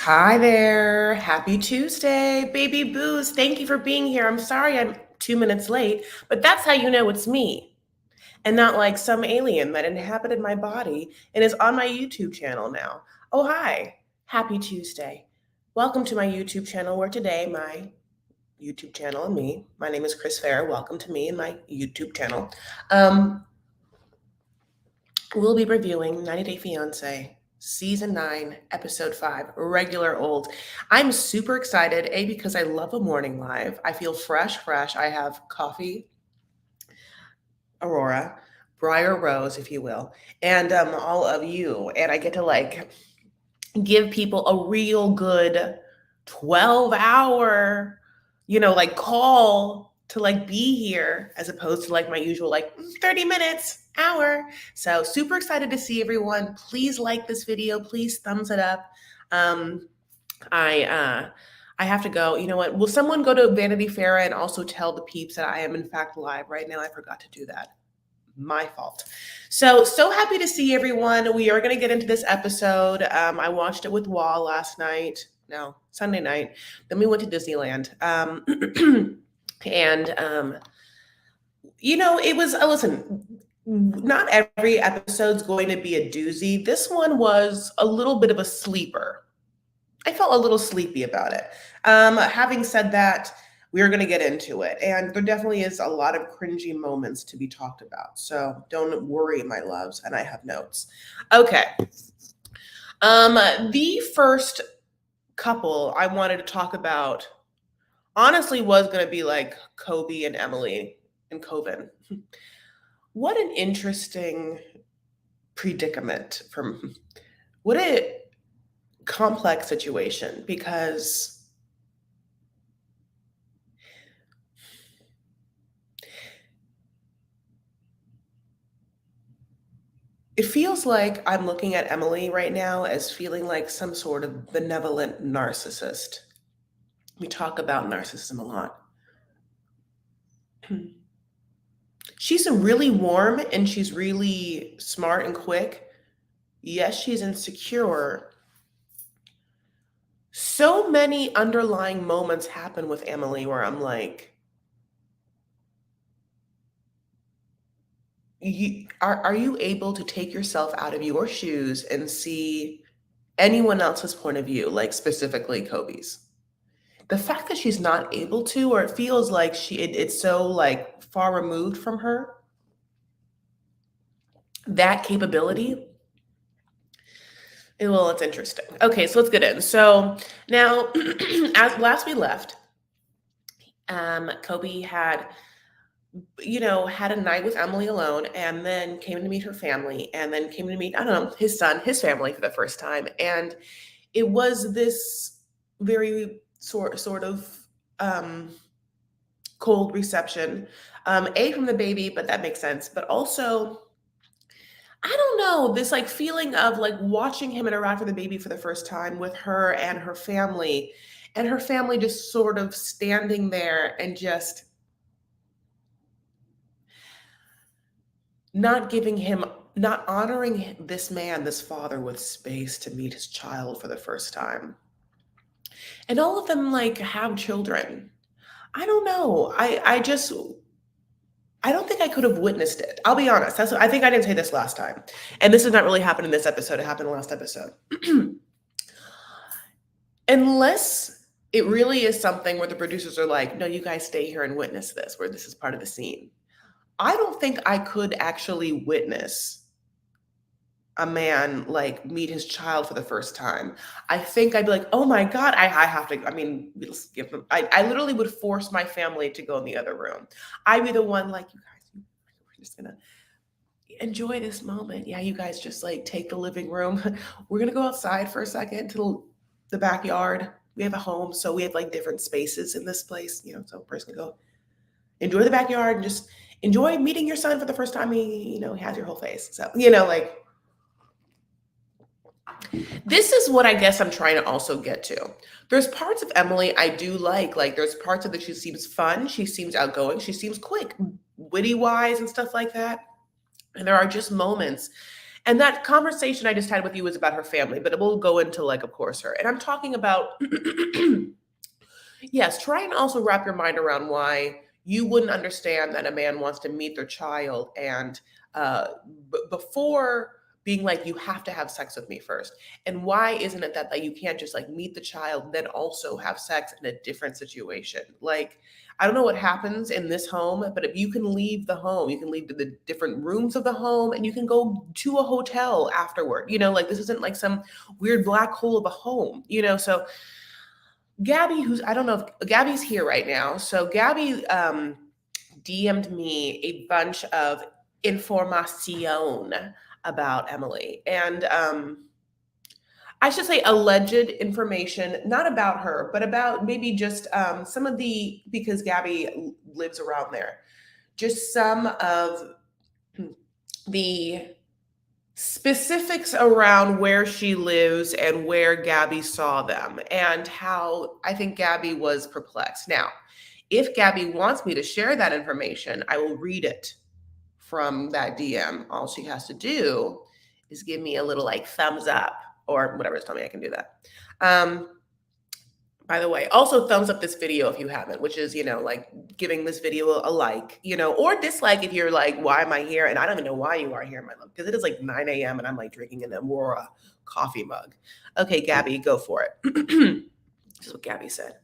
Hi there. Happy Tuesday, baby boos. Thank you for being here. I'm sorry I'm 2 minutes late, but that's how you know it's me and not like some alien that inhabited my body and is on my YouTube channel now. Oh, hi. Happy Tuesday. Welcome to my YouTube channel where today my YouTube channel and me, my name is Chris Fair. Welcome to me and my YouTube channel. Um, we'll be reviewing 90 Day Fiancé, Season 9, Episode 5, Regular Old. I'm super excited, A, because I love a morning live. I feel fresh. I have coffee, Aurora, Briar Rose, if you will, and all of you. And I get to like give people a real good 12-hour, like call to like be here as opposed to like my usual like 30 minutes, hour. So super excited to see everyone. Please like this video. Please thumbs it up. Um, I have to go. You know what? Will someone go to Vanity Fair and also tell the peeps that I am in fact live right now? I forgot to do that. My fault. So happy to see everyone. We are going to get into this episode. I watched it with Wall last night. No, Sunday night. Then we went to Disneyland. And it was. Listen, not every episode's going to be a doozy. This one was a little bit of a sleeper. I felt a little sleepy about it. Having said that, we are going to get into it. And there definitely is a lot of cringy moments to be talked about. So don't worry, my loves. And I have notes. Okay. The first couple I wanted to talk about honestly was going to be like Kobe and Emily and Coven. What an interesting predicament from what a complex situation, because it feels like I'm looking at Emily right now as feeling like some sort of benevolent narcissist. We talk about narcissism a lot. She's really warm and she's really smart and quick. Yes, she's insecure. So many underlying moments happen with Emily where I'm like, are you able to take yourself out of your shoes and see anyone else's point of view, like specifically Kobe's? The fact that she's not able to, or it feels like it's so like far removed from her, that capability. Well, it's interesting. Okay, so let's get in. So now, as last we left, Kobe had had a night with Emily alone, and then came to meet her family, and then came to meet, I don't know, his son, his family for the first time. And it was this very sort of cold reception, A, from the baby, but that makes sense. But also, I don't know, this like feeling of like watching him interact with the baby for the first time with her and her family just sort of standing there and just not honoring this man, this father, with space to meet his child for the first time. And all of them like have children. I don't know. I don't think I could have witnessed it. I'll be honest. I think I didn't say this last time. And this did not really happen in this episode. It happened in the last episode. Unless it really is something where the producers are like, no, you guys stay here and witness this, where this is part of the scene. I don't think I could actually witness a man like meet his child for the first time. I think I'd be like, oh my God, I have to, I mean, let's give them, I literally would force my family to go in the other room. I'd be the one like, you guys, we're just gonna enjoy this moment. Yeah, you guys just like take the living room. We're gonna go outside for a second to the backyard. We have a home, so we have like different spaces in this place, so a person can go enjoy the backyard and just enjoy meeting your son for the first time. He has your whole face. So, like, this is what I guess I'm trying to also get to. There's parts of Emily I do like there's parts of that she seems fun, she seems outgoing, she seems quick, witty wise and stuff like that. And there are just moments. And that conversation I just had with you was about her family, but it will go into, like, of course, her. And I'm talking about, yes, try and also wrap your mind around why you wouldn't understand that a man wants to meet their child and uh, before being like, you have to have sex with me first. And why isn't it that you can't just like meet the child, then also have sex in a different situation? Like, I don't know what happens in this home, but if you can leave the home, you can leave the different rooms of the home and you can go to a hotel afterward. Like this isn't like some weird black hole of a home, So Gabby, who's I don't know if Gabby's here right now. So Gabby DM'd me a bunch of information about Emily. And I should say alleged information, not about her, but about maybe just some of because Gabby lives around there, just some of the specifics around where she lives and where Gabby saw them and how I think Gabby was perplexed. Now, if Gabby wants me to share that information, I will read it from that DM. All she has to do is give me a little like thumbs up or whatever. Tell me I can do that. By the way, also thumbs up this video if you haven't, which is, like giving this video a like, or dislike if you're like, why am I here? And I don't even know why you are here, my love, because it is like 9 a.m. and I'm like drinking an Aurora coffee mug. Okay, Gabby, go for it. This is what Gabby said.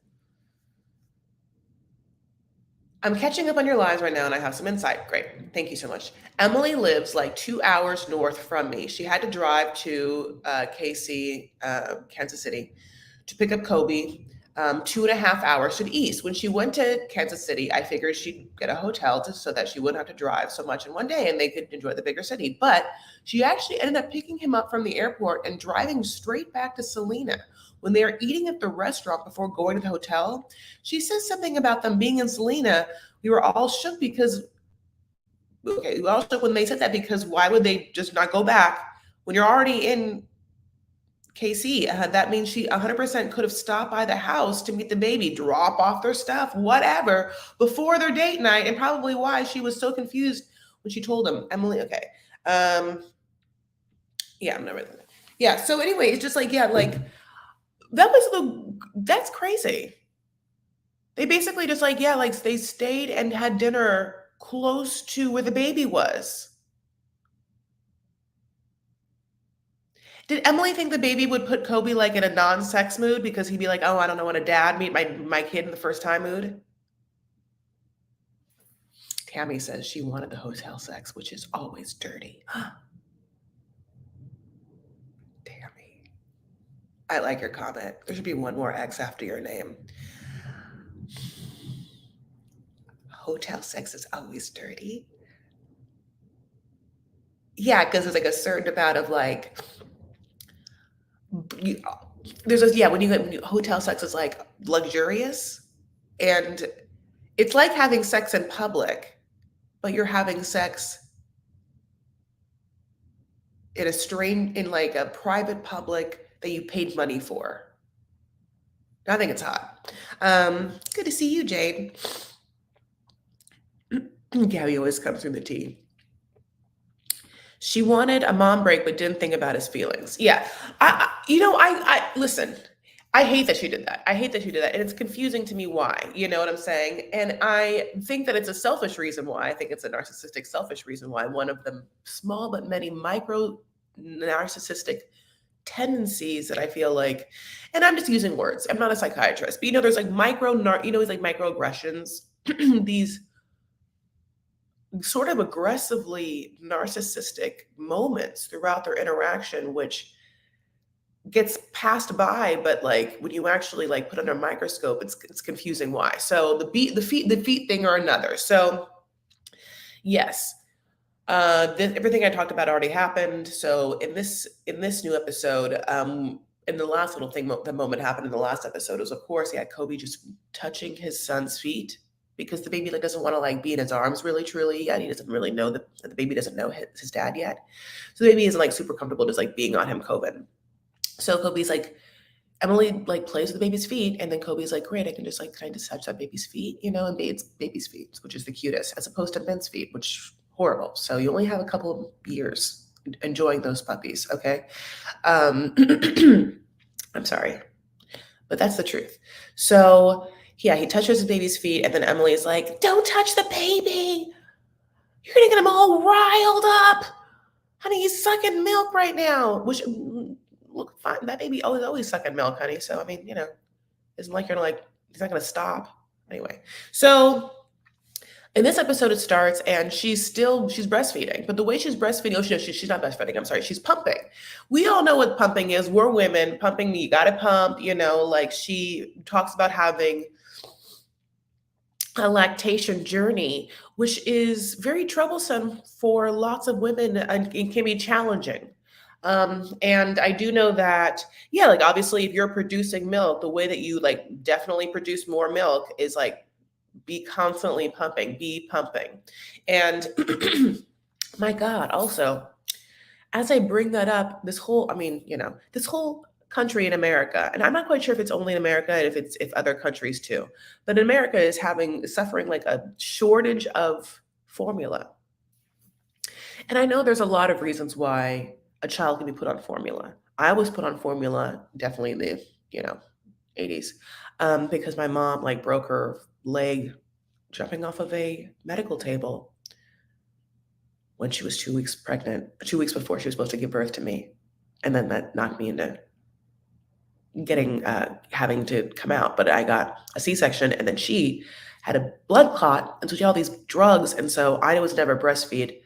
I'm catching up on your lives right now and I have some insight. Great. Thank you so much. Emily lives like 2 hours north from me. She had to drive to KC, Kansas City, to pick up Kobe. 2.5 hours to the east. When she went to Kansas City, I figured she'd get a hotel so that she wouldn't have to drive so much in one day and they could enjoy the bigger city. But she actually ended up picking him up from the airport and driving straight back to Selena. When they are eating at the restaurant before going to the hotel, she says something about them being in Selena. We were all shook we were all shook when they said that, because why would they just not go back when you're already in KC? That means she 100% could have stopped by the house to meet the baby, drop off their stuff, whatever, before their date night, and probably why she was so confused when she told him, Emily, okay. Yeah, I'm not really. Yeah, so anyway, it's just like, yeah, like, that's crazy. They basically just like, yeah, like they stayed and had dinner close to where the baby was. Did Emily think the baby would put Kobe like in a non-sex mood because he'd be like, oh, I don't know, when a dad meet my kid in the first time mood? Tammy says she wanted the hotel sex, which is always dirty. Tammy. I like your comment. There should be one more X after your name. Hotel sex is always dirty. Yeah, because there's like a certain amount of like, when hotel sex is like luxurious, and it's like having sex in public, but you're having sex in like a private public that you paid money for. I think it's hot. Good to see you, Jade. Gabby always comes through the tea. She wanted a mom break, but didn't think about his feelings. Yeah. I listen, I hate that she did that. I hate that she did that. And it's confusing to me why, you know what I'm saying? And I think that it's a selfish reason why. I think it's a narcissistic, selfish reason why. One of the small but many micro narcissistic tendencies that I feel like, and I'm just using words, I'm not a psychiatrist, but there's like it's like microaggressions, these sort of aggressively narcissistic moments throughout their interaction, which gets passed by, but like when you actually like put under a microscope, it's confusing why. So the feet thing are another. So yes, everything I talked about already happened. So in this new episode, in the last little thing, the moment happened in the last episode was, of course, yeah, Kobe just touching his son's feet, because the baby like doesn't want to like be in his arms really truly yet. He doesn't really know that the baby doesn't know his dad yet. So the baby isn't like super comfortable just like being on him, Kobe. So Kobe's like, Emily like plays with the baby's feet, and then Kobe's like, great, I can just like kind of touch that baby's feet, and it's baby's feet, which is the cutest, as opposed to men's feet, which horrible. So you only have a couple of years enjoying those puppies. Okay. Um, I'm sorry, but that's the truth. So yeah, he touches his baby's feet, and then Emily's like, "Don't touch the baby. You're gonna get him all riled up, honey. He's sucking milk right now." Which look fine. That baby always sucking milk, honey. So I mean, it's like you're like he's not gonna stop anyway. So in this episode, it starts and she's breastfeeding, but the way she's breastfeeding, she's not breastfeeding. I'm sorry, she's pumping. We all know what pumping is. We're women. Pumping, you got to pump. Like she talks about having a lactation journey, which is very troublesome for lots of women and it can be challenging. And I do know that, yeah, like obviously, if you're producing milk, the way that you like definitely produce more milk is like be constantly pumping, be pumping. And my God, also, as I bring that up, this whole country in America, and I'm not quite sure if it's only in America and if other countries too, but America is suffering like a shortage of formula. And I know there's a lot of reasons why a child can be put on formula. I was put on formula definitely in the, you know, 80s, because my mom like broke her leg jumping off of a medical table when she was 2 weeks pregnant, 2 weeks before she was supposed to give birth to me. And then that knocked me into having to come out. But I got a C-section and then she had a blood clot. And so she had all these drugs. And so I was never breastfed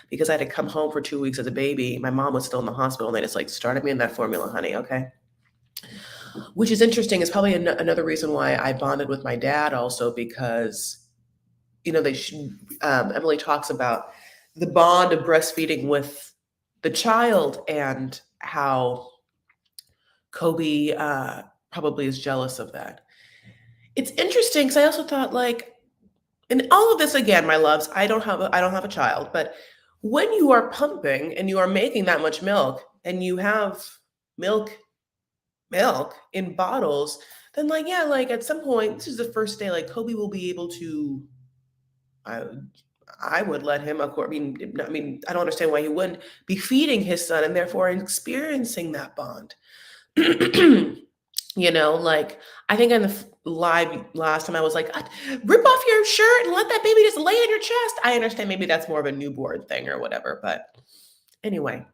because I had to come home for 2 weeks as a baby. My mom was still in the hospital and they just like started me in that formula, honey. Okay. Which is interesting. Is probably another reason why I bonded with my dad also because, Emily talks about the bond of breastfeeding with the child and how Kobe probably is jealous of that. It's interesting because I also thought like, in all of this again, my loves, I don't have a child, but when you are pumping and you are making that much milk and you have milk milk in bottles, then like yeah, like at some point, this is the first day, like Kobe will be able to. I I would let him. Of course, I don't understand why he wouldn't be feeding his son and therefore experiencing that bond. Like I think in the live last time I was like, rip off your shirt and let that baby just lay on your chest. I understand maybe that's more of a newborn thing or whatever, but anyway,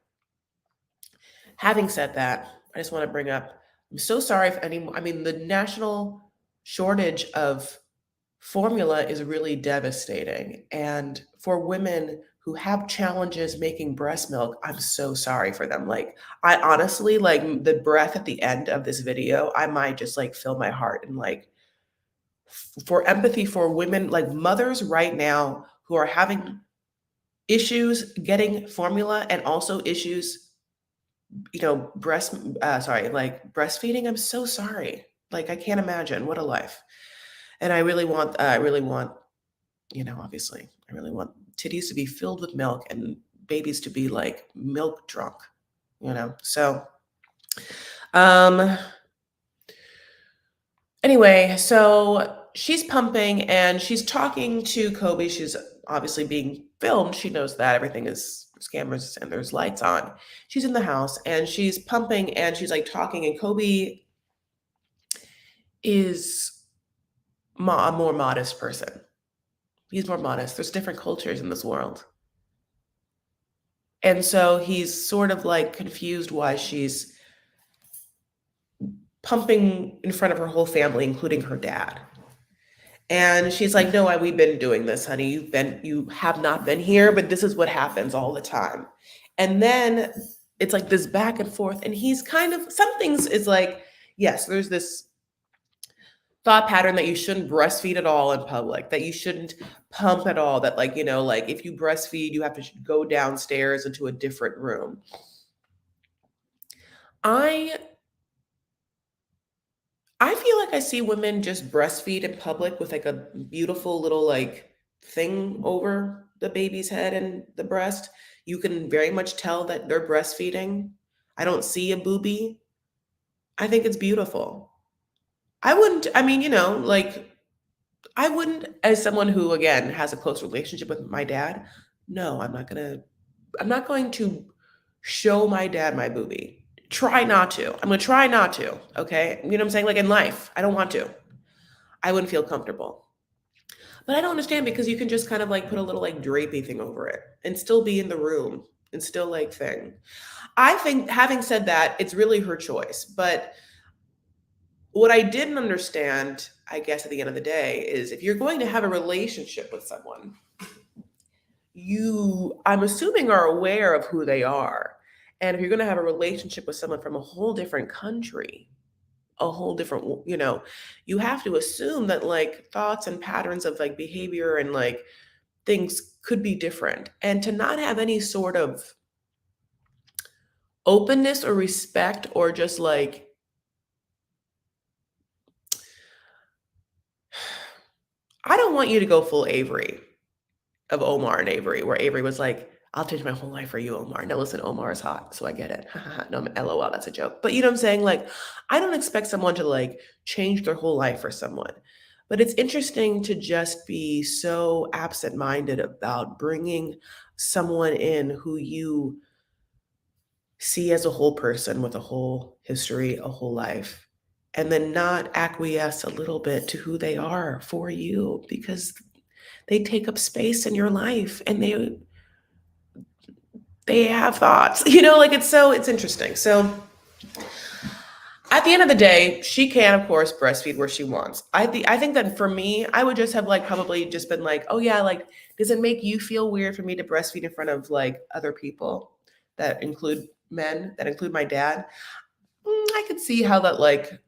having said that, I just want to bring up, I'm so sorry if the national shortage of formula is really devastating. And for women who have challenges making breast milk, I'm so sorry for them. Like, I honestly, like the breath at the end of this video, I might just like fill my heart and like for empathy for women, like mothers right now who are having issues getting formula and also issues like breastfeeding. I'm so sorry. Like I can't imagine what a life. And I really want, obviously, I really want titties to be filled with milk and babies to be like milk drunk, So, um, anyway, so she's pumping and she's talking to Kobe. She's obviously being filmed. She knows that there's cameras and there's lights on. She's in the house and she's pumping and she's like talking, and Kobe is a more modest person. He's more modest. There's different cultures in this world. And so he's sort of like confused why she's pumping in front of her whole family, including her dad. And she's like, "No, we've been doing this, honey. You have not been here, but this is what happens all the time." And then it's like this back and forth. And he's kind of, some things is like, yes, there's this thought pattern that you shouldn't breastfeed at all in public, that you shouldn't pump at all, that like, like if you breastfeed, you have to go downstairs into a different room. I I feel like I see women just breastfeed in public with like a beautiful little like thing over the baby's head and the breast. You can very much tell that they're breastfeeding. I don't see a boobie. I think it's beautiful. I wouldn't, like I wouldn't, as someone who again has a close relationship with my dad, no, I'm not gonna. show my dad my boobie. Try not to. I'm gonna try not to. Okay. You know what I'm saying? Like in life, I don't want to. I wouldn't feel comfortable. But I don't understand because you can just kind of like put a little like drapey thing over it and still be in the room and still like thing. I think having said that, it's really her choice. But what I didn't understand, I guess at the end of the day, is if you're going to have a relationship with someone, you, I'm assuming, are aware of who they are. And if you're going to have a relationship with someone from a whole different country, a whole different, you have to assume that like thoughts and patterns of like behavior and like things could be different. And to not have any sort of openness or respect or just like, I don't want you to go full Avery of Omar and Avery, where Avery was like, I'll change my whole life for you, Omar. No, listen, Omar is hot, so I get it. No, LOL, that's a joke. But you know what I'm saying? Like, I don't expect someone to like change their whole life for someone. But it's interesting to just be so absent-minded about bringing someone in who you see as a whole person with a whole history, a whole life, and then not acquiesce a little bit to who they are for you because they take up space in your life and they have thoughts. Like it's interesting. So at the end of the day, she can of course breastfeed where she wants. I think that for me, I would just have like probably just been like, oh yeah, like does it make you feel weird for me to breastfeed in front of like other people that include men, that include my dad? I could see how that like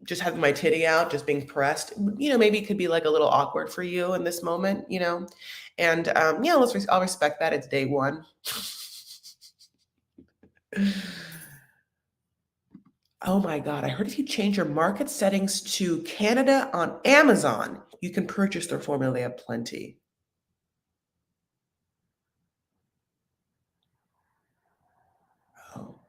just having my titty out, just being pressed, maybe it could be like a little awkward for you in this moment. And yeah, I'll respect that. It's day one. Oh my God, I heard if you change your market settings to Canada on Amazon, you can purchase their formula. They have plenty. Oh.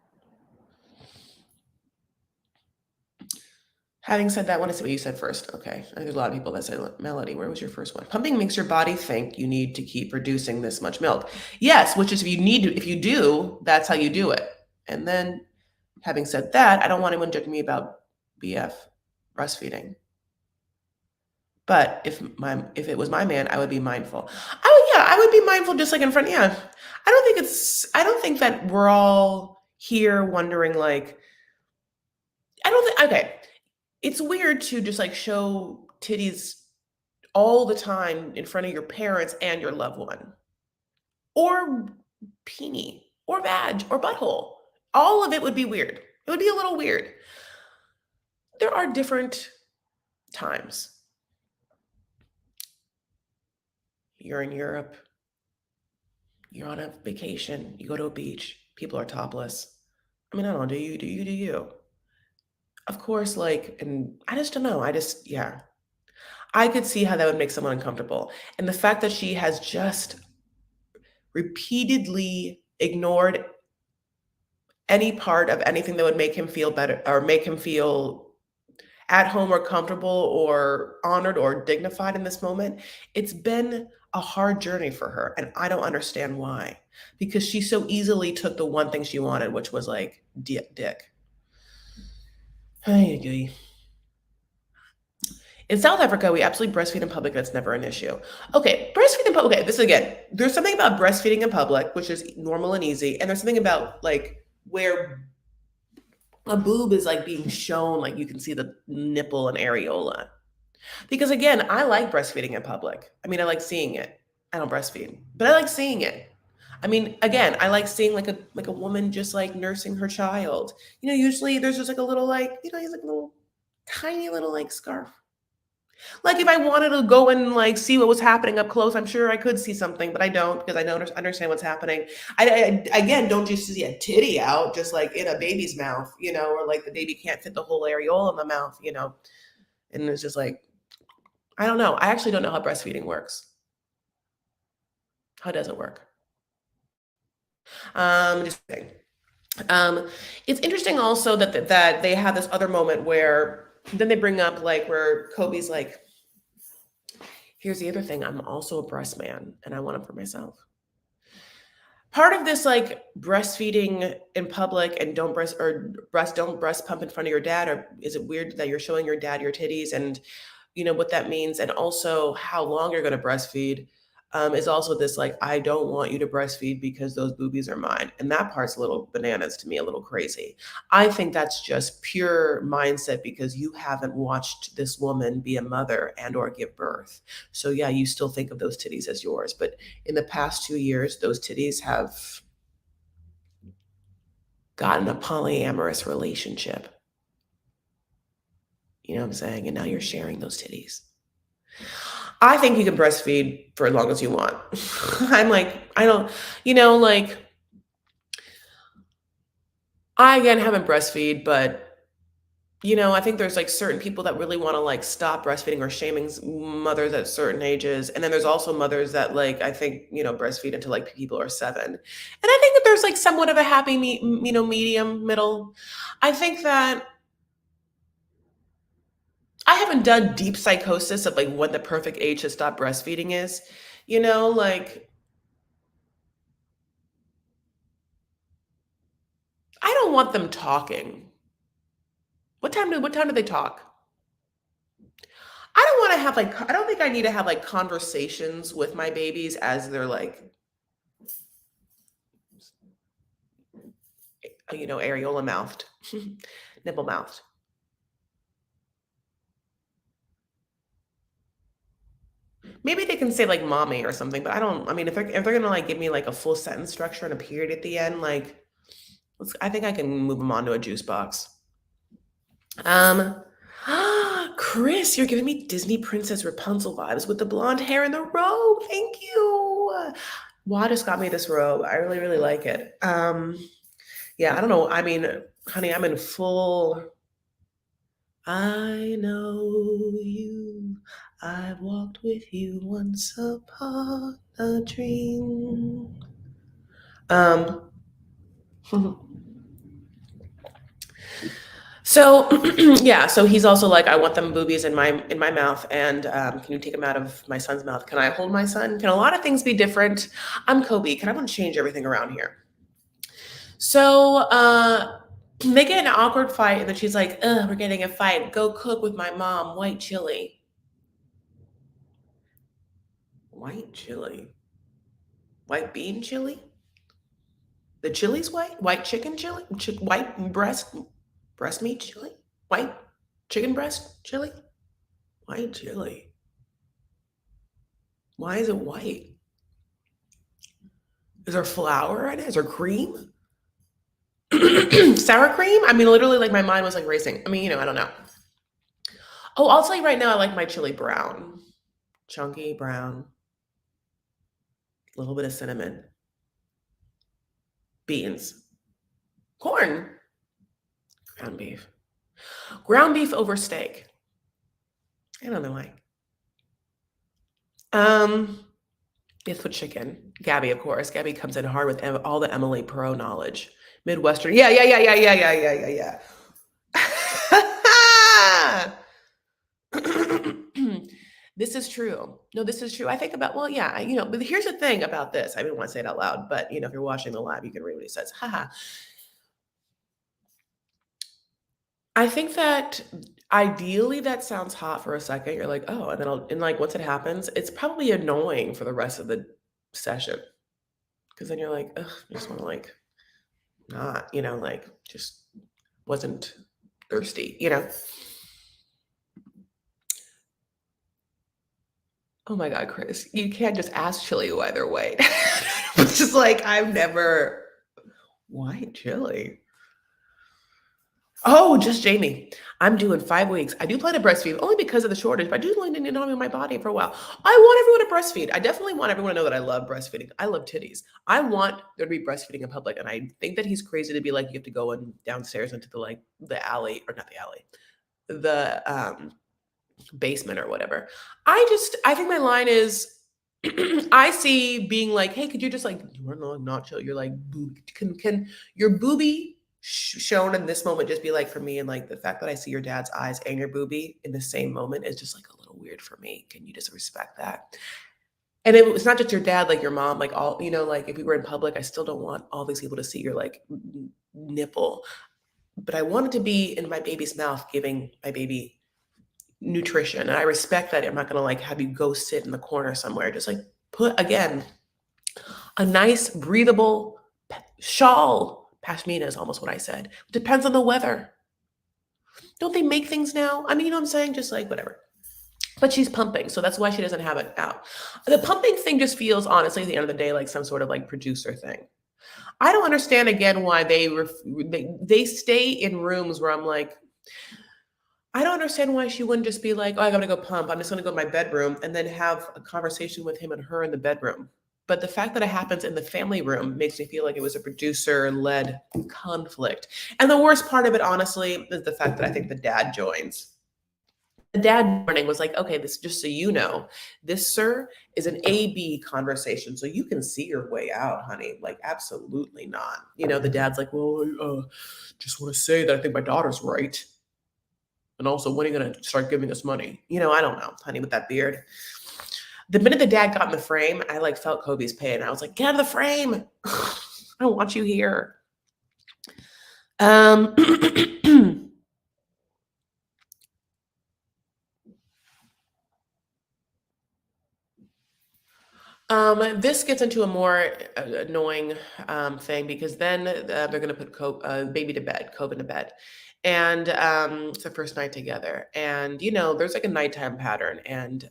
Having said that, I want to see what you said first. Okay. There's a lot of people that say, Melody, where was your first one? Pumping makes your body think you need to keep producing this much milk. Yes, which is if you do, that's how you do it. And then having said that, I don't want anyone judging me about BF breastfeeding. But if it was my man, I would be mindful. I would be mindful just like in front. Yeah. I don't think that we're all here wondering like, I don't think, okay. It's weird to just like show titties all the time in front of your parents and your loved one, or peenie, or vag, or butthole. All of it would be weird. It would be a little weird. There are different times. You're in Europe, you're on a vacation, you go to a beach, people are topless. I mean, I don't know, do you? Of course, like, and I just don't know. Yeah. I could see how that would make someone uncomfortable. And the fact that she has just repeatedly ignored any part of anything that would make him feel better or make him feel at home or comfortable or honored or dignified in this moment, it's been a hard journey for her. And I don't understand why. Because she so easily took the one thing she wanted, which was like dick. Ay, in South Africa, we absolutely breastfeed in public. That's never an issue. Okay, breastfeed in public. Okay, this again, there's something about breastfeeding in public, which is normal and easy. And there's something about like where a boob is like being shown, like you can see the nipple and areola. Because again, I like breastfeeding in public. I mean, I like seeing it. I don't breastfeed, but I like seeing it. I mean, again, I like seeing like a woman just like nursing her child. Usually there's just like a little like, he's like a little tiny little like scarf. Like if I wanted to go and like see what was happening up close, I'm sure I could see something, but I don't because I don't understand what's happening. Again, don't just see a titty out just like in a baby's mouth, or like the baby can't fit the whole areola in the mouth. And it's just like, I don't know. I actually don't know how breastfeeding works. How does it work? Just kidding. It's interesting also that they have this other moment where then they bring up like where Kobe's like, here's the other thing. I'm also a breast man and I want him for myself. part of this like breastfeeding in public and don't breast pump in front of your dad, or is it weird that you're showing your dad your titties and what that means, and also how long you're going to breastfeed, is also this like, I don't want you to breastfeed because those boobies are mine. And that part's a little bananas to me, a little crazy. I think that's just pure mindset because you haven't watched this woman be a mother and or give birth. So yeah, you still think of those titties as yours. But in the past 2 years, those titties have gotten a polyamorous relationship. You know what I'm saying? And now you're sharing those titties. I think you can breastfeed for as long as you want. I'm like, I don't, like, I again haven't breastfeed, but I think there's like certain people that really want to like stop breastfeeding or shaming mothers at certain ages. And then there's also mothers that like, I think, breastfeed until like people are 7. And I think that there's like somewhat of a happy, medium middle. I think that I haven't done deep psychosis of like what the perfect age to stop breastfeeding is. Like, I don't want them talking. What time do they talk? I don't want to have like I don't think I need to have like conversations with my babies as they're like, areola mouthed, nipple mouthed. Maybe they can say like mommy or something, but I don't. I mean, if they're gonna like give me like a full sentence structure and a period at the end, like, I think I can move them onto a juice box. Um, Chris, you're giving me Disney Princess Rapunzel vibes with the blonde hair and the robe. Thank you. Why just got me this robe? I really, really like it. Yeah, I don't know. I mean, honey, I'm in full. I know you. I've walked with you once upon a dream. Um, So yeah, so he's also like, I want them boobies in my mouth, and can you take them out of my son's mouth? Can I hold my son? Can a lot of things be different? I'm Kobe. Can I want to change everything around here? So they get in an awkward fight, and then she's like, "Ugh, we're getting a fight. Go cook with my mom. White chili. White chili. White bean chili. The chili's white. White chicken chili. White breast meat chili. White chicken breast chili. White chili. Why is it white? Is there flour in it? Is there cream? Sour cream? I mean, literally, like my mind was like racing. I mean, I don't know. Oh, I'll tell you right now, I like my chili brown. Chunky brown, a little bit of cinnamon, beans, corn, ground beef. Ground beef over steak. I don't know why. Um, it's with chicken. Gabby, of course. Gabby comes in hard with all the Emily Pro knowledge. Midwestern. Yeah, yeah, yeah, yeah, yeah, yeah, yeah, yeah, yeah. This is true. No, this is true. I think about, well, yeah, but here's the thing about this. I didn't want to say it out loud, but if you're watching the live, you can read what he says. Haha. I think that ideally that sounds hot for a second. You're like, oh, and like once it happens, it's probably annoying for the rest of the session. Because then you're like, ugh, I just want to like not, like just wasn't thirsty. Oh my God, Chris, you can't just ask chili why they're white. It's just like, I've never, white chili. Oh, just Jamie. I'm due in 5 weeks. I do plan to breastfeed only because of the shortage, but I do really need to know in my body for a while. I want everyone to breastfeed. I definitely want everyone to know that I love breastfeeding. I love titties. I want there to be breastfeeding in public. And I think that he's crazy to be like, you have to go in downstairs into the alley, or not the alley, the basement or whatever. I think my line is I see being like, hey, could you just like, you want to not chill? You're like, can your boobie shown in this moment just be like for me? And like the fact that I see your dad's eyes and your boobie in the same moment is just like a little weird for me. Can you just respect that? And it's not just your dad, like your mom, like all, like if we were in public, I still don't want all these people to see your like nipple. But I want it to be in my baby's mouth, giving my baby nutrition. And I respect that. I'm not gonna like have you go sit in the corner somewhere. Just like put again a nice breathable shawl. Pashmina is almost what I said. Depends on the weather. Don't they make things now? I mean, you know what I'm saying? Just like whatever. But she's pumping, so that's why she doesn't have it out. The pumping thing just feels, honestly, at the end of the day, like some sort of like producer thing. I don't understand again why they stay in rooms where I'm like, I don't understand why she wouldn't just be like, oh, I gotta go pump. I'm just gonna go to my bedroom and then have a conversation with him and her in the bedroom. But the fact that it happens in the family room makes me feel like it was a producer led conflict. And the worst part of it, honestly, is the fact that I think the dad joins. The dad warning was like, okay, this just so you know, this, sir, is an A-B conversation. So you can see your way out, honey. Like, absolutely not. The dad's like, well, I just want to say that I think my daughter's right. And also, when are you going to start giving us money? I don't know, honey, with that beard. The minute the dad got in the frame, I like felt Kobe's pain. I was like, get out of the frame. I don't want you here. This gets into a more annoying thing because then they're going to put baby to bed, Coven to bed. And it's the first night together. And, there's like a nighttime pattern. And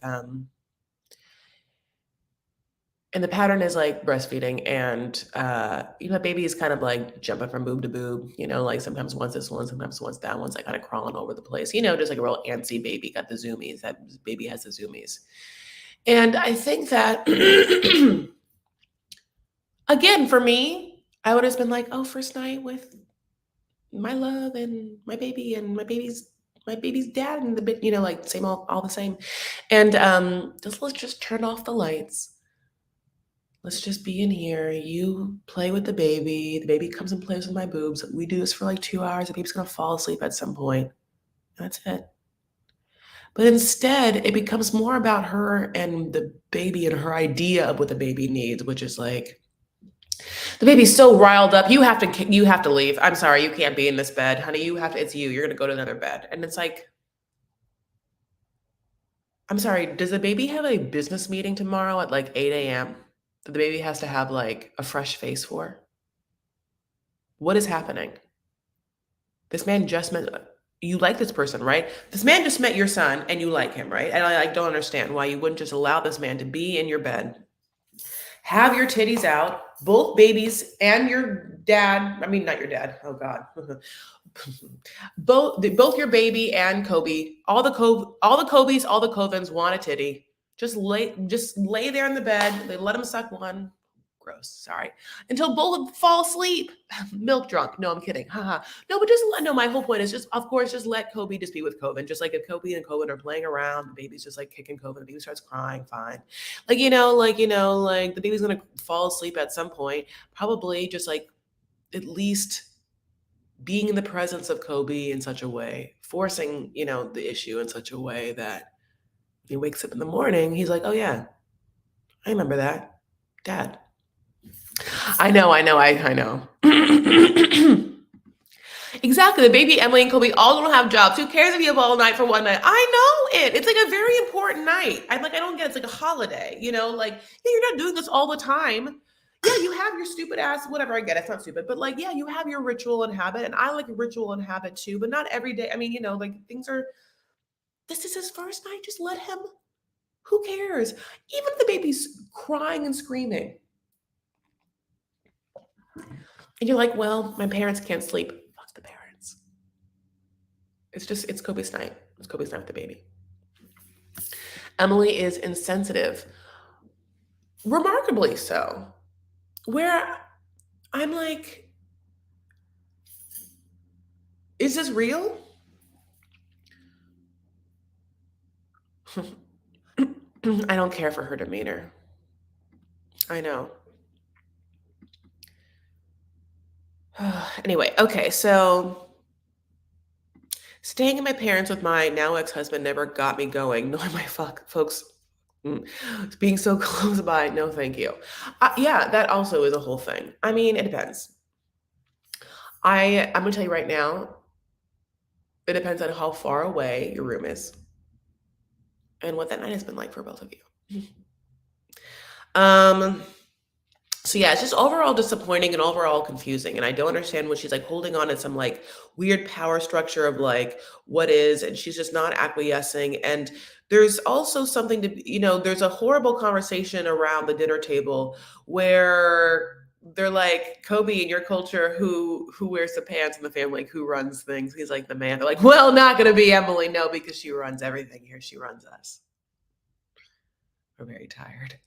the pattern is like breastfeeding. And, baby is kind of like jumping from boob to boob, like sometimes once this one, sometimes once that one's like kind of crawling over the place, just like a real antsy baby, got the zoomies. That baby has the zoomies. And I think that, again, for me, I would have been like, oh, first night with my love and my baby and my baby's dad and the bit, like same all the same. And let's just turn off the lights. Let's just be in here. You play with the baby. The baby comes and plays with my boobs. We do this for like 2 hours. The baby's gonna fall asleep at some point. That's it. But instead, it becomes more about her and the baby and her idea of what the baby needs, which is like, the baby's so riled up. You have to leave. I'm sorry, you can't be in this bed, honey. It's you. You're gonna go to another bed. And it's like, I'm sorry, does the baby have a business meeting tomorrow at like 8 a.m. that the baby has to have like a fresh face for? What is happening? This man just met you like this person, right? This man just met your son and you like him, right? And I don't understand why you wouldn't just allow this man to be in your bed, have your titties out, both babies and your dad. I mean, not your dad. Oh God. both your baby and Kobe. All the Kobe's, all the Covens want a titty. Just lay there in the bed. They let him suck one. Gross. Sorry. Until both fall asleep. Milk drunk. No, I'm kidding. Haha. No, but no. My whole point is just, of course, just let Kobe just be with Kobe. Just like if Kobe and Kobe are playing around, the baby's just like kicking Kobe. The baby starts crying. Fine. Like the baby's gonna fall asleep at some point. Probably just like at least being in the presence of Kobe in such a way, forcing the issue in such a way that he wakes up in the morning, he's like, oh yeah, I remember that, Dad. I know. Exactly. The baby, Emily, and Kobe all don't have jobs. Who cares if you have all night for one night? I know it. It's like a very important night. I don't get it. It's like a holiday, like, yeah, you're not doing this all the time. Yeah, you have your stupid ass, whatever. I get it. It's not stupid, but like, yeah, you have your ritual and habit. And I like ritual and habit too, but not every day. I mean, like this is his first night. Just let him. Who cares? Even if the baby's crying and screaming. And you're like, well, my parents can't sleep. Fuck the parents. It's Kobe's night. It's Kobe's night with the baby. Emily is insensitive, remarkably so. Where I'm like, is this real? I don't care for her demeanor. I know. Anyway, okay, so staying in my parents with my now ex-husband never got me going, nor my folks Mm. Being so close by, no, thank you. Yeah, that also is a whole thing. I mean, it depends. I'm gonna tell you right now, it depends on how far away your room is and what that night has been like for both of you. Um, so yeah, it's just overall disappointing and overall confusing. And I don't understand when she's like holding on to some like weird power structure of like what is, and she's just not acquiescing. And there's also something to, there's a horrible conversation around the dinner table where they're like, Kobe, in your culture, who wears the pants in the family, like, who runs things? He's like the man. They're like, well, not gonna be Emily, no, because she runs everything here. She runs us. We're very tired.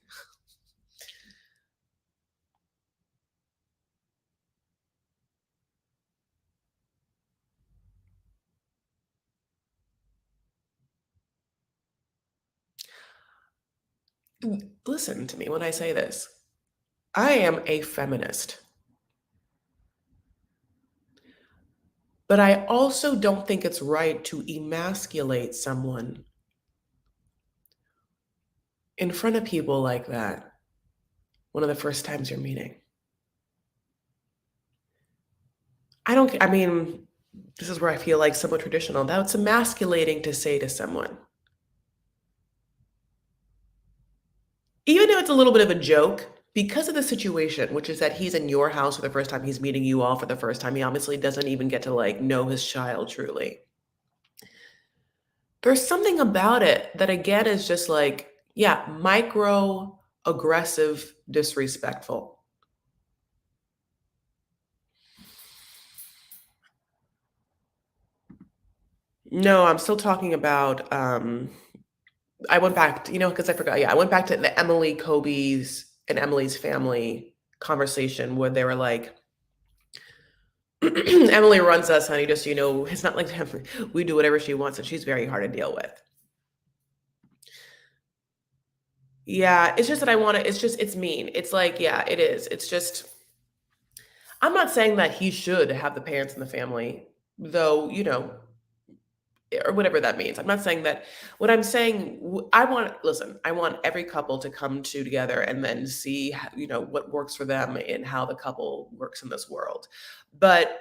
Listen to me when I say this. I am a feminist, but I also don't think it's right to emasculate someone in front of people like that one of the first times you're meeting. I mean, this is where I feel like somewhat traditional. That's emasculating to say to someone. Even if it's a little bit of a joke, because of the situation, which is that he's in your house for the first time, he's meeting you all for the first time. He obviously doesn't even get to like know his child truly. There's something about it that again is just like, yeah, micro aggressive, disrespectful. No, I'm still talking about I went back to, because I forgot. Yeah, I went back to the Emily Kobe's and Emily's family conversation where they were like, Emily runs us, honey, just so you know, it's not like we do whatever she wants and she's very hard to deal with. Yeah, it's just that I want to, it's mean. It's like, yeah, it is. It's just, I'm not saying that he should have the parents in the family, though, or whatever that means. I'm not saying that. What I'm saying, listen, I want every couple to come together and then see, what works for them and how the couple works in this world. But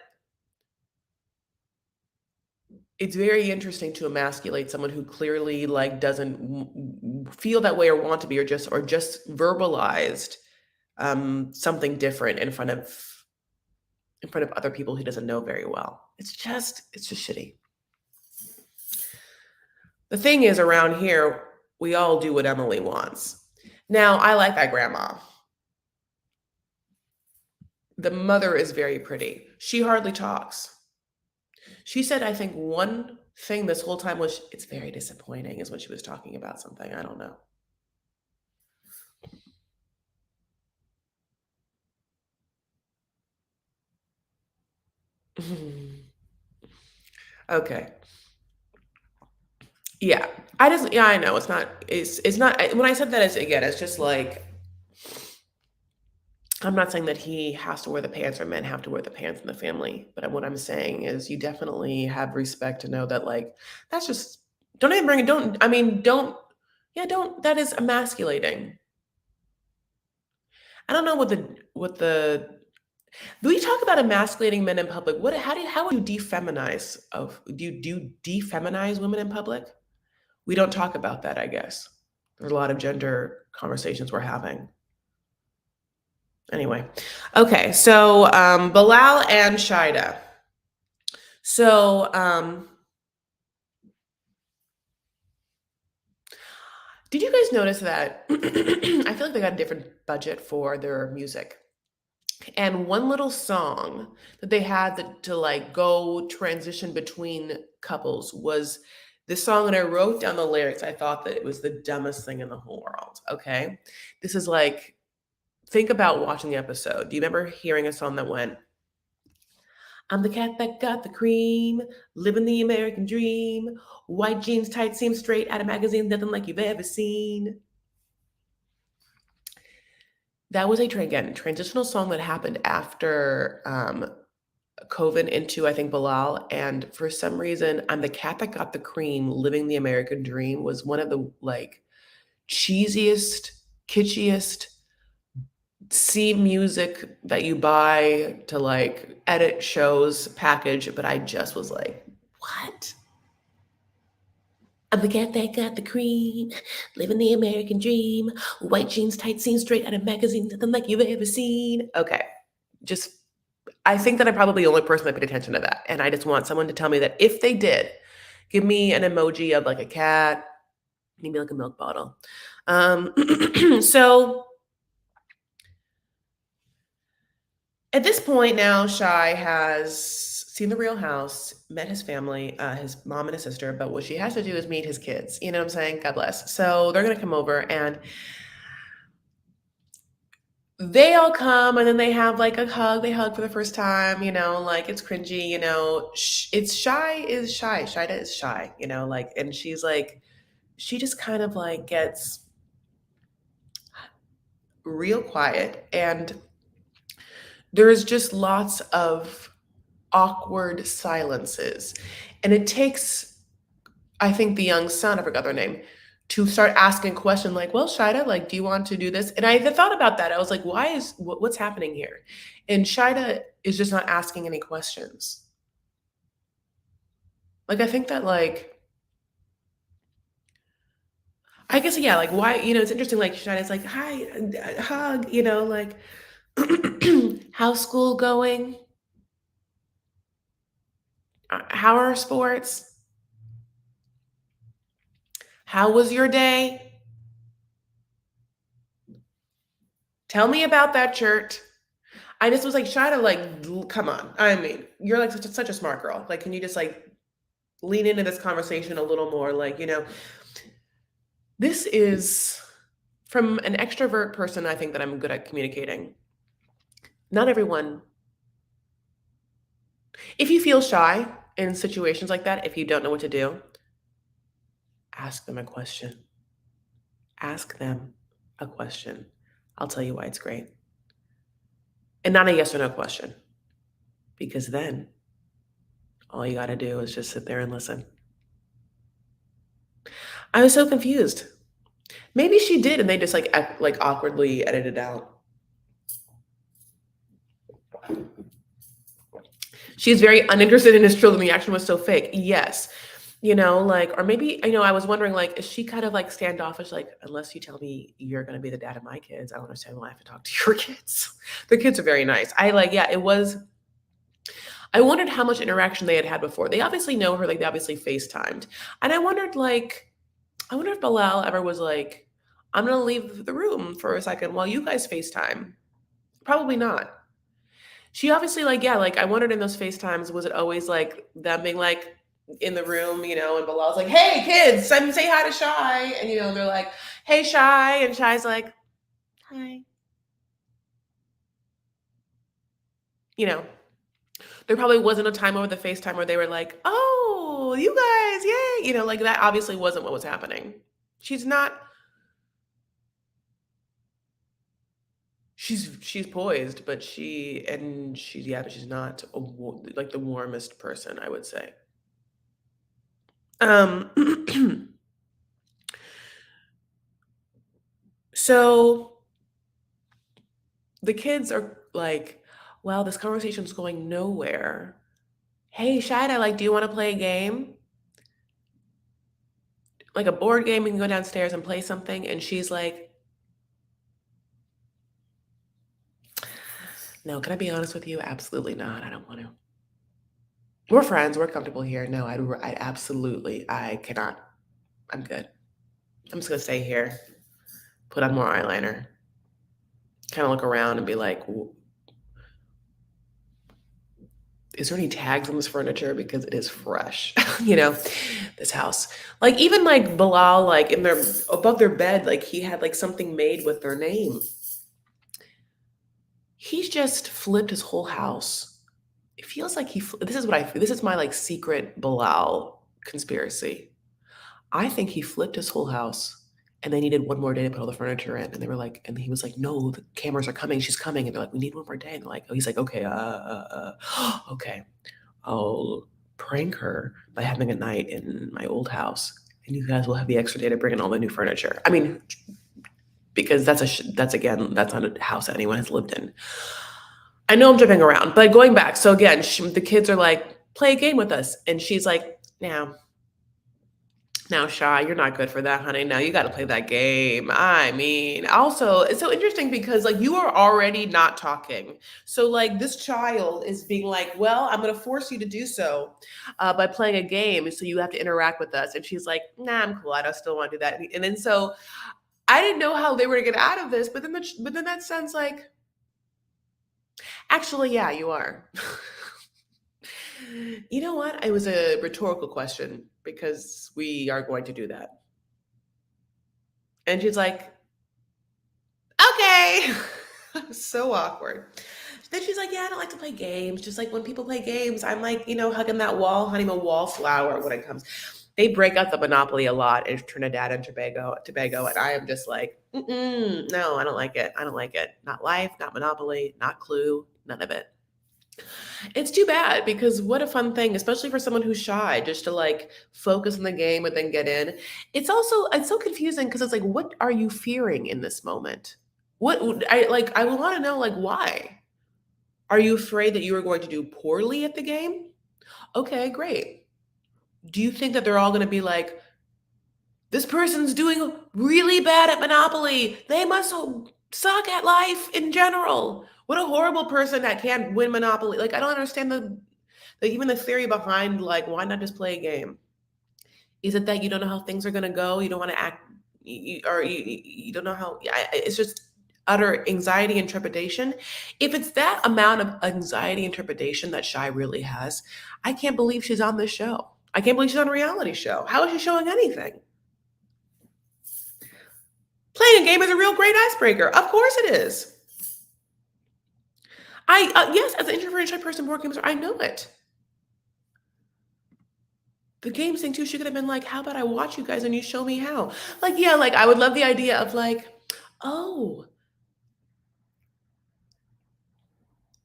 it's very interesting to emasculate someone who clearly like doesn't feel that way or want to be, or just verbalized something different in front of other people he doesn't know very well. It's just shitty. The thing is, around here, we all do what Emily wants. Now, I like that grandma. The mother is very pretty. She hardly talks. She said, I think one thing this whole time was, it's very disappointing, is when she was talking about something. I don't know. Okay. Yeah. Yeah, I know. It's not, when I said that, it's just like, I'm not saying that he has to wear the pants or men have to wear the pants in the family, but what I'm saying is you definitely have respect to know that, like, that's just, don't even bring it, don't, I mean, don't, yeah, don't, that is emasculating. I don't know what the, do we talk about emasculating men in public? How would you do you defeminize women in public? We don't talk about that, I guess. There's a lot of gender conversations we're having. Anyway, okay, so Bilal and Shaeeda. So, did you guys notice that I feel like they got a different budget for their music? And one little song that they had to like go transition between couples was this song, and I wrote down the lyrics. I thought that it was the dumbest thing in the whole world. Okay. This is like, think about watching the episode. Do you remember hearing a song that went, I'm the cat that got the cream, living the American dream, white jeans, tight seams, straight out of magazines, nothing like you've ever seen. That was again, transitional song that happened after COVID into, I think, Bilal. And for some reason, I'm the cat that got the cream, living the American dream was one of the like cheesiest, kitschiest C music that you buy to like edit shows package, but I just was like, what? I'm the cat that got the cream, living the American dream. White jeans, tight jeans, straight out of magazine, nothing like you've ever seen. Okay, just I think that I'm probably the only person that paid attention to that, and I just want someone to tell me that if they did, give me an emoji of like a cat, maybe like a milk bottle. So at this point now, Shy has seen the Real House, met his family, his mom and his sister, but what she has to do is meet his kids. You know what I'm saying? God bless. So they're gonna come over and they all come and then they have like a hug. They hug for the first time, like it's cringy, it's Shy is shy. Shida is shy, like, and she's like, she just kind of like gets real quiet and there's just lots of awkward silences. And it takes, I think, the young son, I forgot their name, to start asking questions like, well, Shida, like, do you want to do this? And I thought about that. I was like, what's happening here? And Shida is just not asking any questions. Like, I think that, like, I guess, yeah, like, why, it's interesting, like, Shida's like, hi, hug, like, how's school going? How are sports? How was your day? Tell me about that shirt. I just was like, Shida, like, come on. I mean, you're like such a smart girl. Like, can you just like lean into this conversation a little more? Like, this is from an extrovert person, I think that I'm good at communicating. Not everyone, if you feel shy in situations like that, if you don't know what to do, ask them a question. Ask them a question. I'll tell you why it's great. And not a yes or no question, because then all you got to do is just sit there and listen. I was so confused. Maybe she did, and they just like awkwardly edited out. She's very uninterested in his children. The action was so fake. Yes. Like, or maybe, I was wondering, like, is she kind of like standoffish? Like, unless you tell me you're going to be the dad of my kids, I don't understand why I have to talk to your kids. The kids are very nice. Yeah, I wondered how much interaction they had had before. They obviously know her, like, they obviously FaceTimed. And I wonder if Bilal ever was like, I'm going to leave the room for a second while you guys FaceTime. Probably not. She obviously, like, yeah, like, I wondered in those FaceTimes, was it always like them being like in the room, and Bilal's like, hey, kids, say hi to Shy. And, they're like, hey, Shy. And Shy's like, hi. You know, there probably wasn't a time over the FaceTime where they were like, oh, you guys, yay. Like that obviously wasn't what was happening. She's not, she's poised, but but she's not like the warmest person, I would say. Um, so the kids are like, well, this conversation's going nowhere. Hey, Shida, like, do you want to play a game? Like a board game, we can go downstairs and play something. And she's like, no, can I be honest with you? Absolutely not. I don't want to. We're friends. We're comfortable here. No, I cannot. I'm good. I'm just going to stay here, put on more eyeliner, kind of look around and be like, is there any tags on this furniture? Because it is fresh, this house. Like, even like Bilal, like in their, above their bed, like he had like something made with their name. He's just flipped his whole house. It feels like this is my like secret Bilal conspiracy. I think he flipped his whole house and they needed one more day to put all the furniture in. And they were like, and he was like, no, the cameras are coming. She's coming. And they're like, we need one more day. And they're like, oh, he's like, okay, okay. I'll prank her by having a night in my old house. and you guys will have the extra day to bring in all the new furniture. I mean, because that's again, that's not a house anyone has lived in. I know I'm jumping around, but going back. So again, the kids are like, play a game with us. And she's like, now, Shy, you're not good for that, honey. Now you got to play that game. I mean, also, it's so interesting because like you are already not talking. So like this child is being like, well, I'm going to force you to do so by playing a game. So you have to interact with us. And she's like, nah, I'm cool. I don't still want to do that. And then so I didn't know how they were to get out of this, but then that sounds like, actually, yeah, you are. You know what? It was a rhetorical question because we are going to do that. And she's like, okay. So awkward. Then she's like, yeah, I don't like to play games. Just like when people play games, I'm like, hugging that wall, honey, I'm a wallflower when it comes. They break out the Monopoly a lot in Trinidad and Tobago, and I am just like, no, I don't like it. I don't like it. Not Life, not Monopoly, not Clue, none of it. It's too bad because what a fun thing, especially for someone who's shy, just to like focus on the game and then get in. It's so confusing because it's like, what are you fearing in this moment? I want to know like why? Are you afraid that you are going to do poorly at the game? Okay, great. Do you think that they're all going to be like, this person's doing really bad at Monopoly. They must suck at life in general. What a horrible person that can't win Monopoly. Like, I don't understand even the theory behind like, why not just play a game? Is it that you don't know how things are going to go? You don't want to act, you don't know how, it's just utter anxiety and trepidation. If it's that amount of anxiety and trepidation that Shy really has, I can't believe she's on this show. I can't believe she's on a reality show. How is she showing anything? Playing a game is a real great icebreaker. Of course it is. Yes, as an introverted shy person, board games, I know it. The games thing too, she could have been like, how about I watch you guys and you show me how? Like, yeah, like I would love the idea of like, oh,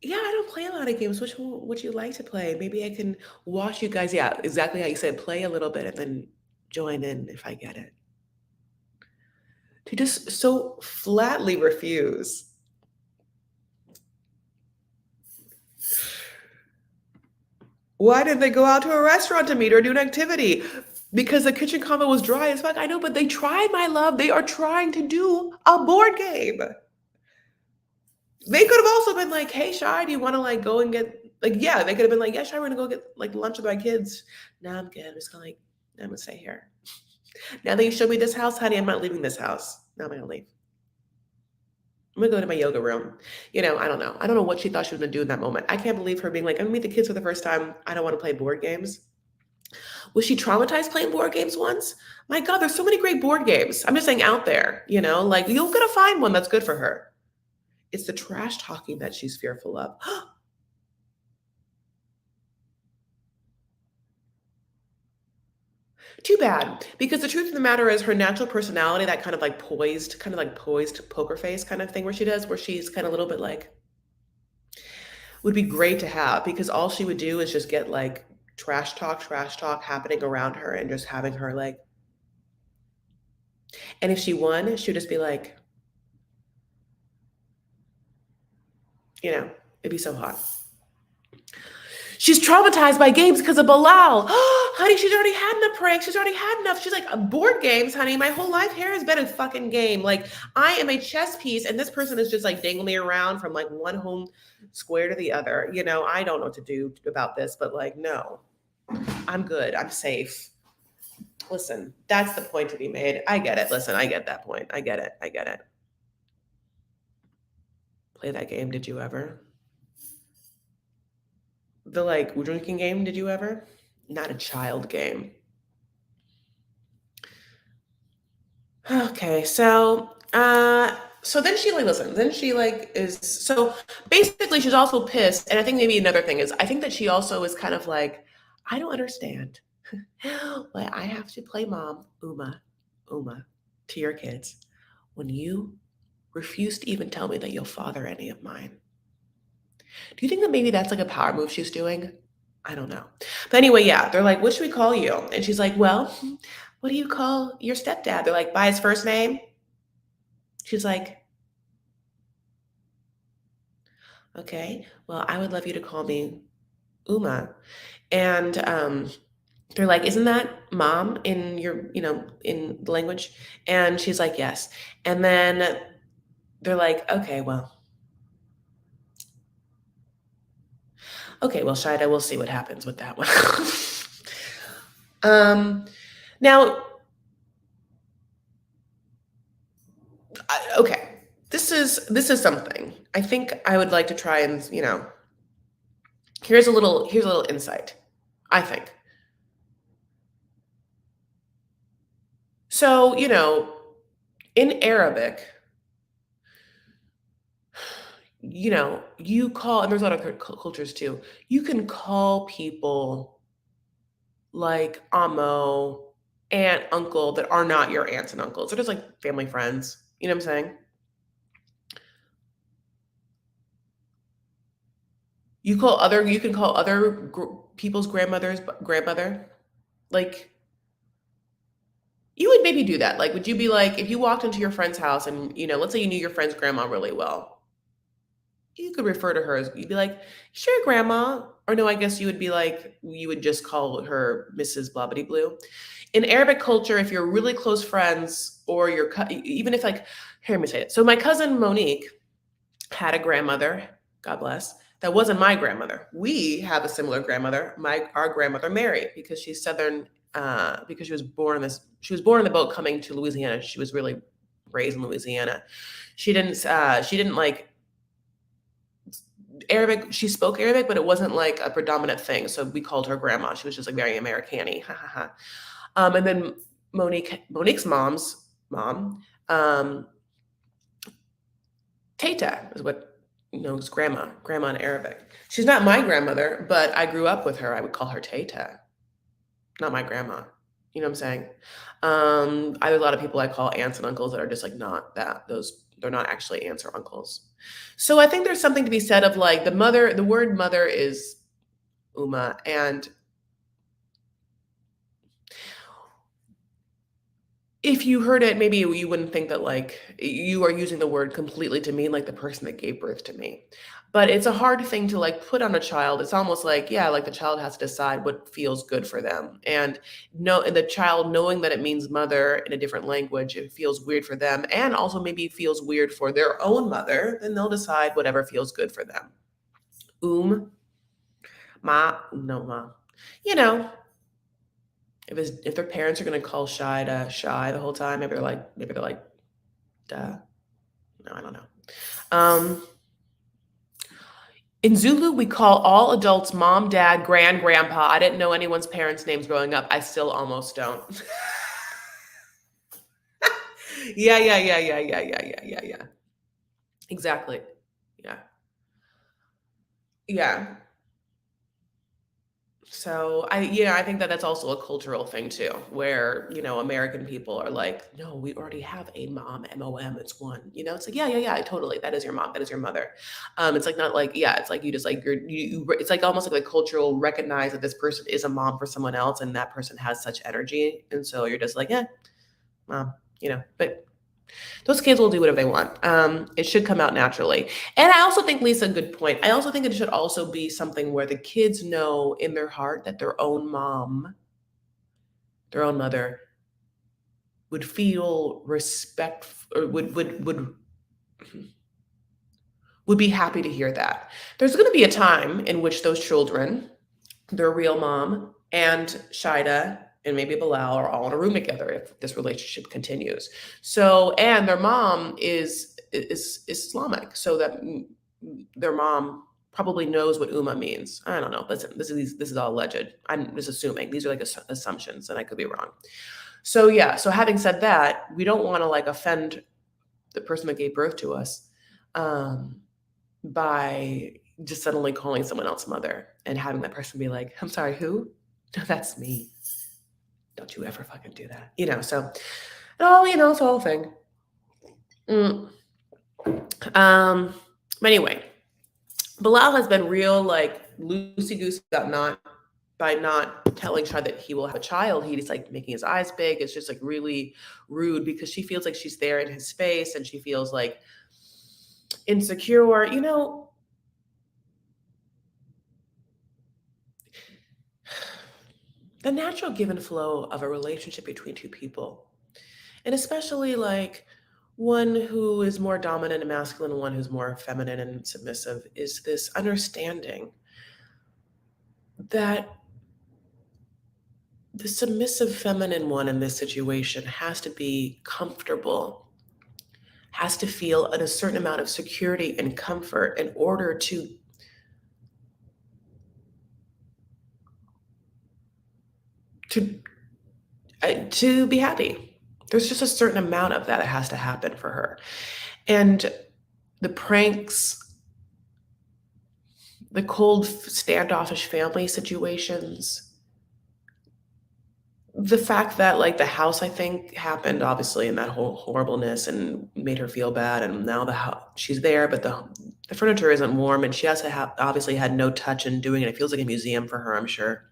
yeah, I don't play a lot of games. Which one would you like to play? Maybe I can watch you guys. Yeah, exactly how you said, play a little bit and then join in if I get it. To just so flatly refuse. Why didn't they go out to a restaurant to meet or do an activity? Because the kitchen combo was dry as fuck. I know, but they tried, my love. They are trying to do a board game. They could have also been like, hey, Shy, do you want to like go and get like, yeah, they could have been like, yeah, Shy, we're gonna go get like lunch with my kids. No, I'm good. I'm just gonna like, I'm gonna stay here. Now that you showed me this house, honey, I'm not leaving this house. No, I'm gonna leave. I'm gonna go to my yoga room. I don't know. I don't know what she thought she was gonna do in that moment. I can't believe her being like, I'm gonna meet the kids for the first time. I don't want to play board games. Was she traumatized playing board games once? My God, there's so many great board games. I'm just saying out there, like you're gonna find one that's good for her. It's the trash talking that she's fearful of. Too bad, because the truth of the matter is her natural personality, that kind of like poised poker face kind of thing where she does, where she's kind of a little bit like, would be great to have because all she would do is just get like trash talk happening around her and just having her like, and if she won, she would just be like, it'd be so hot. She's traumatized by games because of Bilal. Honey, she's already had enough pranks. She's already had enough. She's like, board games, honey. My whole life here has been a fucking game. Like, I am a chess piece, and this person is just like dangling around from like one home square to the other. I don't know what to do about this, but like, no, I'm good. I'm safe. Listen, that's the point to be made. I get it. Listen, I get that point. I get it. I get it. Play that game, did you ever? The like drinking game, did you ever? Not a child game. Okay, so then she like listens. Then she like is so basically she's also pissed. And I think maybe another thing is I think that she also is kind of like, I don't understand why I have to play mom, Uma, to your kids when you refuse to even tell me that you'll father any of mine. Do you think that maybe that's like a power move she's doing? I don't know. But anyway, yeah, they're like, what should we call you? And she's like, well, what do you call your stepdad? They're like, by his first name. She's like, okay, well, I would love you to call me Uma. And they're like, isn't that mom in your, in the language? And she's like, yes. And then they're like, okay, well, Shida, we'll see what happens with that one. um, now, okay, this is something I think I would like to try and here's a little insight. I think so. In Arabic, you call, and there's a lot of cultures too. You can call people like amo, aunt, uncle that are not your aunts and uncles. They're just like family friends. You know what I'm saying? You can call other people's grandmothers grandmother. Like you would maybe do that. Like, would you be like, if you walked into your friend's house and, let's say you knew your friend's grandma really well, you could refer to her as, you'd be like, sure, grandma. Or no, I guess you would be like, you would just call her Mrs. Blobbity Blue. In Arabic culture, if you're really close friends or even if like, here, let me say it. So my cousin Monique had a grandmother, God bless, that wasn't my grandmother. We have a similar grandmother, our grandmother Mary, because she's Southern, because she was born in the boat coming to Louisiana. She was really raised in Louisiana. She didn't like Arabic. She spoke Arabic, but it wasn't like a predominant thing. So we called her grandma. She was just like very American-y. Ha ha ha. And then Monique's mom's mom, Tata is what is grandma in Arabic. She's not my grandmother, but I grew up with her. I would call her Tata, not my grandma. You know what I'm saying? I have a lot of people I call aunts and uncles that are just like not that. They're not actually aunts or uncles. So I think there's something to be said of like the word mother is Uma, and if you heard it, maybe you wouldn't think that like you are using the word completely to mean like the person that gave birth to me. But it's a hard thing to like put on a child. It's almost like, yeah, like the child has to decide what feels good for them. And the child knowing that it means mother in a different language, it feels weird for them. And also maybe feels weird for their own mother, then they'll decide whatever feels good for them. Ma, no ma. You know, if their parents are gonna call Shy the whole time, maybe they're like, duh. No, I don't know. Um, in Zulu, we call all adults mom, dad, grandpa. I didn't know anyone's parents' names growing up. I still almost don't. Yeah, yeah, yeah, yeah, yeah, yeah, yeah, yeah, yeah. Exactly. Yeah. Yeah. So I think that that's also a cultural thing too, where, American people are like, no, we already have a mom, MOM, it's one, it's like, yeah, yeah, yeah, totally. That is your mom. That is your mother. It's like, not like, yeah, it's like you just like, it's like almost like the cultural recognize that this person is a mom for someone else and that person has such energy. And so you're just like, yeah, mom, but those kids will do whatever they want. It should come out naturally. And I also think, Lisa, a good point. I also think it should also be something where the kids know in their heart that their own mom, their own mother, would feel respect or would be happy to hear that. There's going to be a time in which those children, their real mom and Shida and maybe Bilal are all in a room together if this relationship continues. So, and their mom is Islamic, so that their mom probably knows what Uma means. I don't know. Listen, this is all alleged. I'm just assuming. These are like assumptions, and I could be wrong. So yeah. So having said that, we don't want to like offend the person that gave birth to us. By just suddenly calling someone else mother and having that person be like, I'm sorry, who? No, that's me. Don't you ever fucking do that. So it's a whole thing. Mm. But anyway, Bilal has been real like loosey goosey about not by not telling Shai that he will have a child, he's like making his eyes big. It's just like really rude because she feels like she's there in his space and she feels like insecure. You know, the natural give and flow of a relationship between two people, and especially like one who is more dominant and masculine and one who's more feminine and submissive, is this understanding that the submissive feminine one in this situation has to be comfortable, has to feel a certain amount of security and comfort in order to to be happy. There's just a certain amount of that has to happen for her. And the pranks, the cold, standoffish family situations, the fact that like the house, I think, happened obviously in that whole horribleness and made her feel bad, and now the house, she's there, but the furniture isn't warm, and she has to have obviously had no touch in doing it. It feels like a museum for her, I'm sure.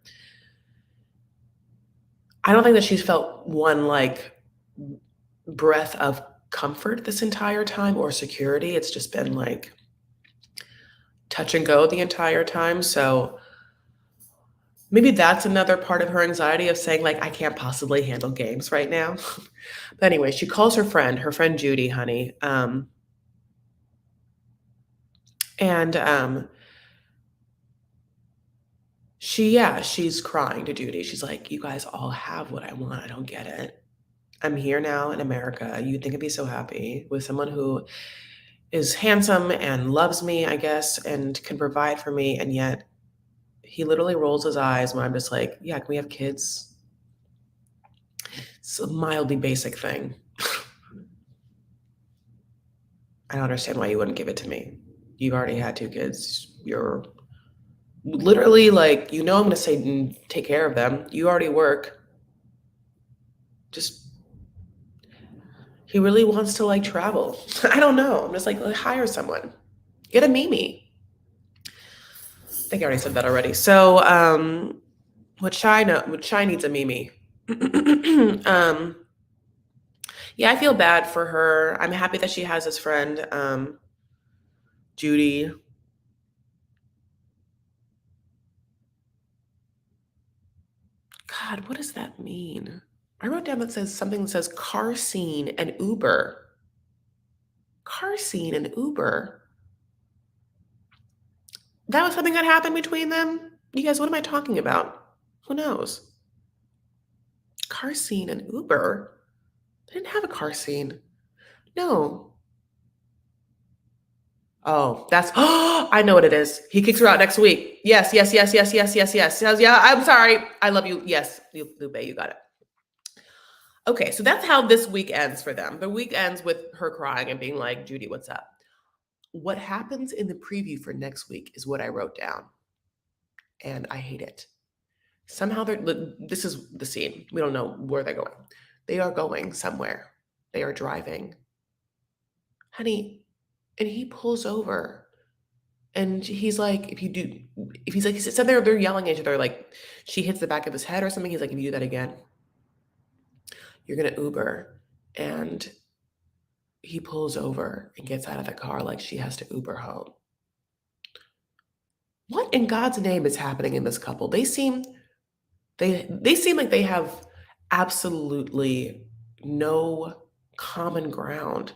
I don't think that she's felt one like breath of comfort this entire time or security. It's just been like touch and go the entire time. So maybe that's another part of her anxiety of saying like, I can't possibly handle games right now. But anyway, she calls her friend Judy, honey. And she's crying to Judy. She's like, you guys all have what I want. I don't get it. I'm here now in America. You'd think I'd be so happy with someone who is handsome and loves me, I guess, and can provide for me. And yet he literally rolls his eyes when I'm just like, yeah, can we have kids? It's a mildly basic thing. I don't understand why you wouldn't give it to me. You've already had 2 kids. You're literally like, I'm going to say take care of them. You already work. Just, he really wants to like travel. I don't know. I'm just like, hire someone. Get a Mimi. I think I already said that already. So, what Shy needs a Mimi. Yeah, I feel bad for her. I'm happy that she has this friend, Judy. God, what does that mean? I wrote down that says something that says car scene and Uber. Car scene and Uber. That was something that happened between them? You guys, what am I talking about? Who knows? Car scene and Uber? They didn't have a car scene. No. Oh, that's I know what it is. He kicks her out next week. Yes, yes, yes, yes, yes, yes, yes. Yeah, I'm sorry. I love you. Yes, Lupe, you got it. Okay, so that's how this week ends for them. The week ends with her crying and being like, Judy, what's up? What happens in the preview for next week is what I wrote down. And I hate it. Somehow this is the scene. We don't know where they're going. They are going somewhere. They are driving. Honey, and he pulls over and he's like, if he's like, he said they're yelling at each other, like she hits the back of his head or something. He's like, if you do that again, you're going to Uber. And he pulls over and gets out of the car like she has to Uber home. What in God's name is happening in this couple? They seem like they have absolutely no common ground.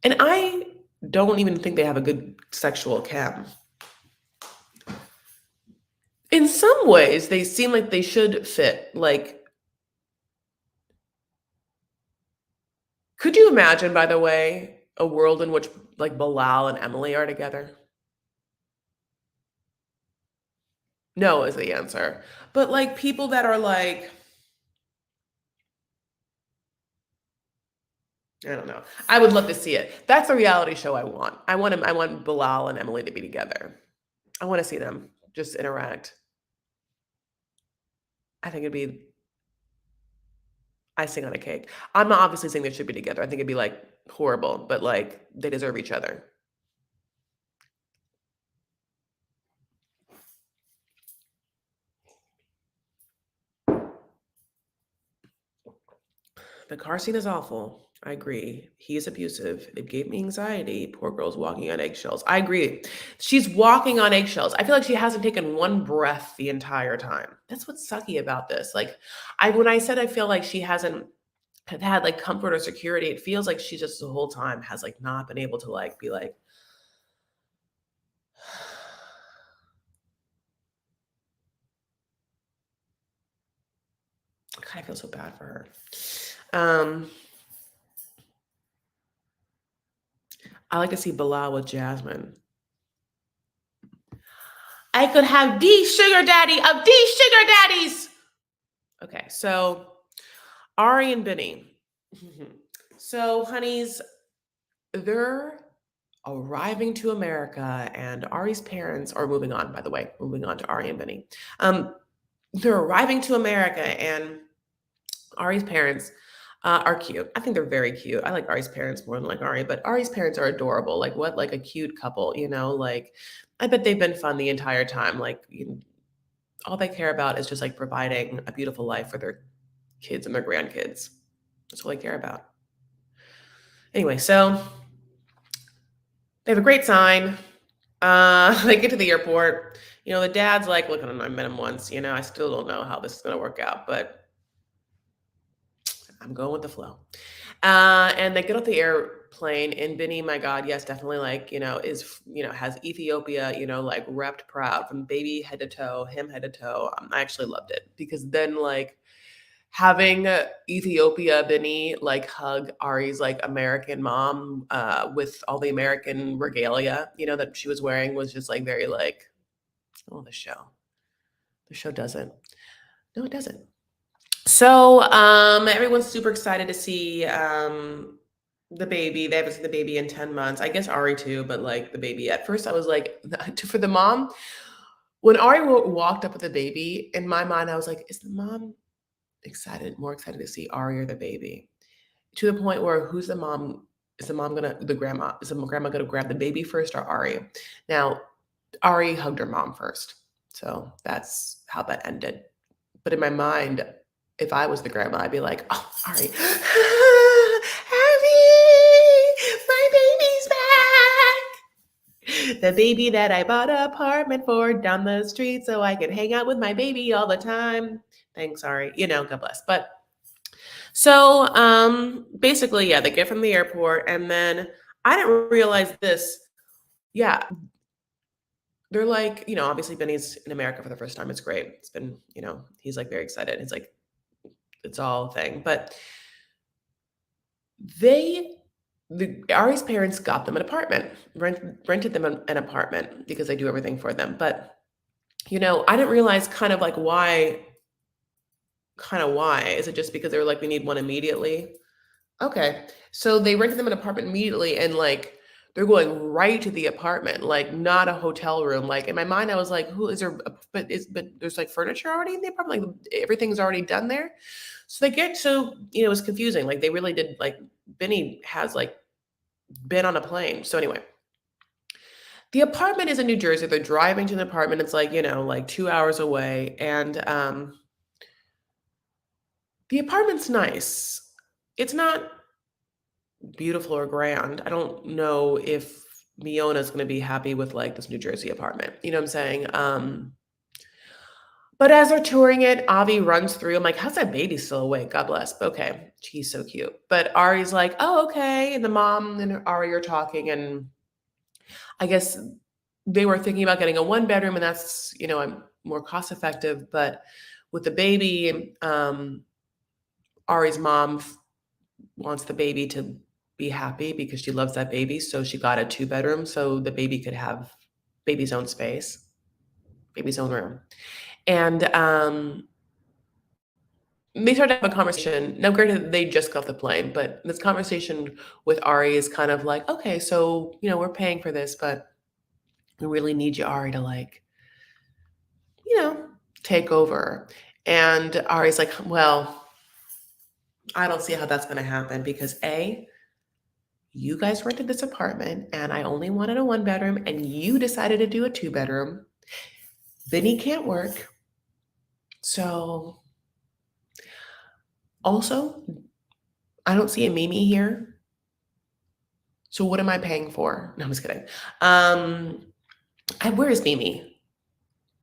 And I don't even think they have a good sexual chem. In some ways, they seem like they should fit. Like, could you imagine, by the way, a world in which like Bilal and Emily are together? No is the answer. But like people that are like, I don't know. I would love to see it. That's the reality show I want. I want Bilal and Emily to be together. I want to see them just interact. I think it'd be icing on a cake. I'm not obviously saying they should be together. I think it'd be like horrible, but like they deserve each other. The car scene is awful. I agree. He is abusive. It gave me anxiety. Poor girl's walking on eggshells. I agree. She's walking on eggshells. I feel like she hasn't taken one breath the entire time. That's what's sucky about this. Like, when I said I feel like she hasn't have had like comfort or security, it feels like she just the whole time has like not been able to like be like, I kind of feel so bad for her. Um, I like to see Bilal with Jasmine. I could have the sugar daddy of these sugar daddies. Okay, so Ari and Benny. So, honeys, they're arriving to America, and Ari's parents are moving on, by the way, moving on to Ari and Benny. They're arriving to America, and Ari's parents are cute. I think they're very cute. I like Ari's parents more than like Ari, but Ari's parents are adorable. Like what? Like a cute couple, you know? Like I bet they've been fun the entire time. Like all they care about is just like providing a beautiful life for their kids and their grandkids. That's all they care about. Anyway, so they have a great sign. They get to the airport. You know, the dad's like, look, I met him once. You know, I still don't know how this is going to work out, but I'm going with the flow. And they get off the airplane, and Benny, my God, yes, definitely like, has Ethiopia, like wrapped proud from baby head to toe, him head to toe. I actually loved it because then like having Ethiopia Benny like hug Ari's like American mom with all the American regalia, that she was wearing was just like very like, oh, the show. The show doesn't. No, it doesn't. So everyone's super excited to see the baby. They haven't seen the baby in 10 months. I guess Ari too, but like the baby. At first I was like, for the mom, when Ari walked up with the baby, in my mind, I was like, is the mom more excited to see Ari or the baby? To the point where who's the mom? Is the grandma gonna grab the baby first or Ari? Now, Ari hugged her mom first. So that's how that ended. But in my mind, if I was the grandma, I'd be like, oh, Ari, Ari, my baby's back. The baby that I bought an apartment for down the street so I could hang out with my baby all the time. Thanks, Ari. God bless. But so basically, yeah, they get from the airport, and then I didn't realize this. Yeah, they're like, obviously Benny's in America for the first time. It's great. It's been, he's like very excited. It's like, it's all a thing. But Ari's parents got them an apartment, rented them an apartment because they do everything for them. But, I didn't realize kind of why. Is it just because they were like, we need one immediately? Okay. So they rented them an apartment immediately and like they're going right to the apartment, like not a hotel room. Like in my mind, I was like, who is there? But there's like furniture already in the apartment, like everything's already done there. So it was confusing. Like they really did like Benny has like been on a plane. So anyway, the apartment is in New Jersey. They're driving to the apartment. It's like, like 2 hours away. And the apartment's nice. It's not beautiful or grand. I don't know if Miona's gonna be happy with like this New Jersey apartment. You know what I'm saying? But as they're touring it, Avi runs through. I'm like, how's that baby still awake? God bless. Okay, he's so cute. But Ari's like, oh, okay. And the mom and Ari are talking, and I guess they were thinking about getting a 1 bedroom, and that's I'm more cost effective. But with the baby, Ari's mom wants the baby to be happy because she loves that baby. So she got a 2 bedroom so the baby could have baby's own space, baby's own room. And they started to have a conversation. Now, granted, they just got off the plane, but this conversation with Ari is kind of like, okay, so, we're paying for this, but we really need you, Ari, to like, take over. And Ari's like, well, I don't see how that's going to happen because you guys rented this apartment and I only wanted a 1 bedroom and you decided to do a 2 bedroom. Vinny can't work. So also, I don't see a Mimi here. So what am I paying for? No, I'm just kidding. Where is Mimi?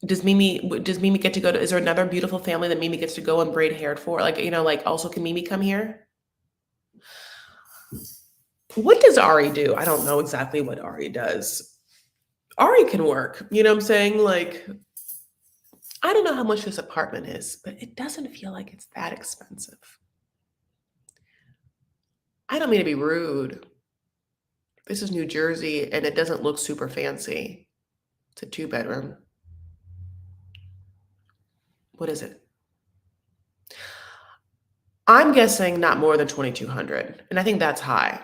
Does Mimi get to go to, is there another beautiful family that Mimi gets to go and braid hair for? Like, like also can Mimi come here? What does Ari do? I don't know exactly what Ari does. Ari can work. You know what I'm saying? Like, I don't know how much this apartment is, but it doesn't feel like it's that expensive. I don't mean to be rude. This is New Jersey and it doesn't look super fancy. It's a 2-bedroom. What is it? I'm guessing not more than 2,200, and I think that's high.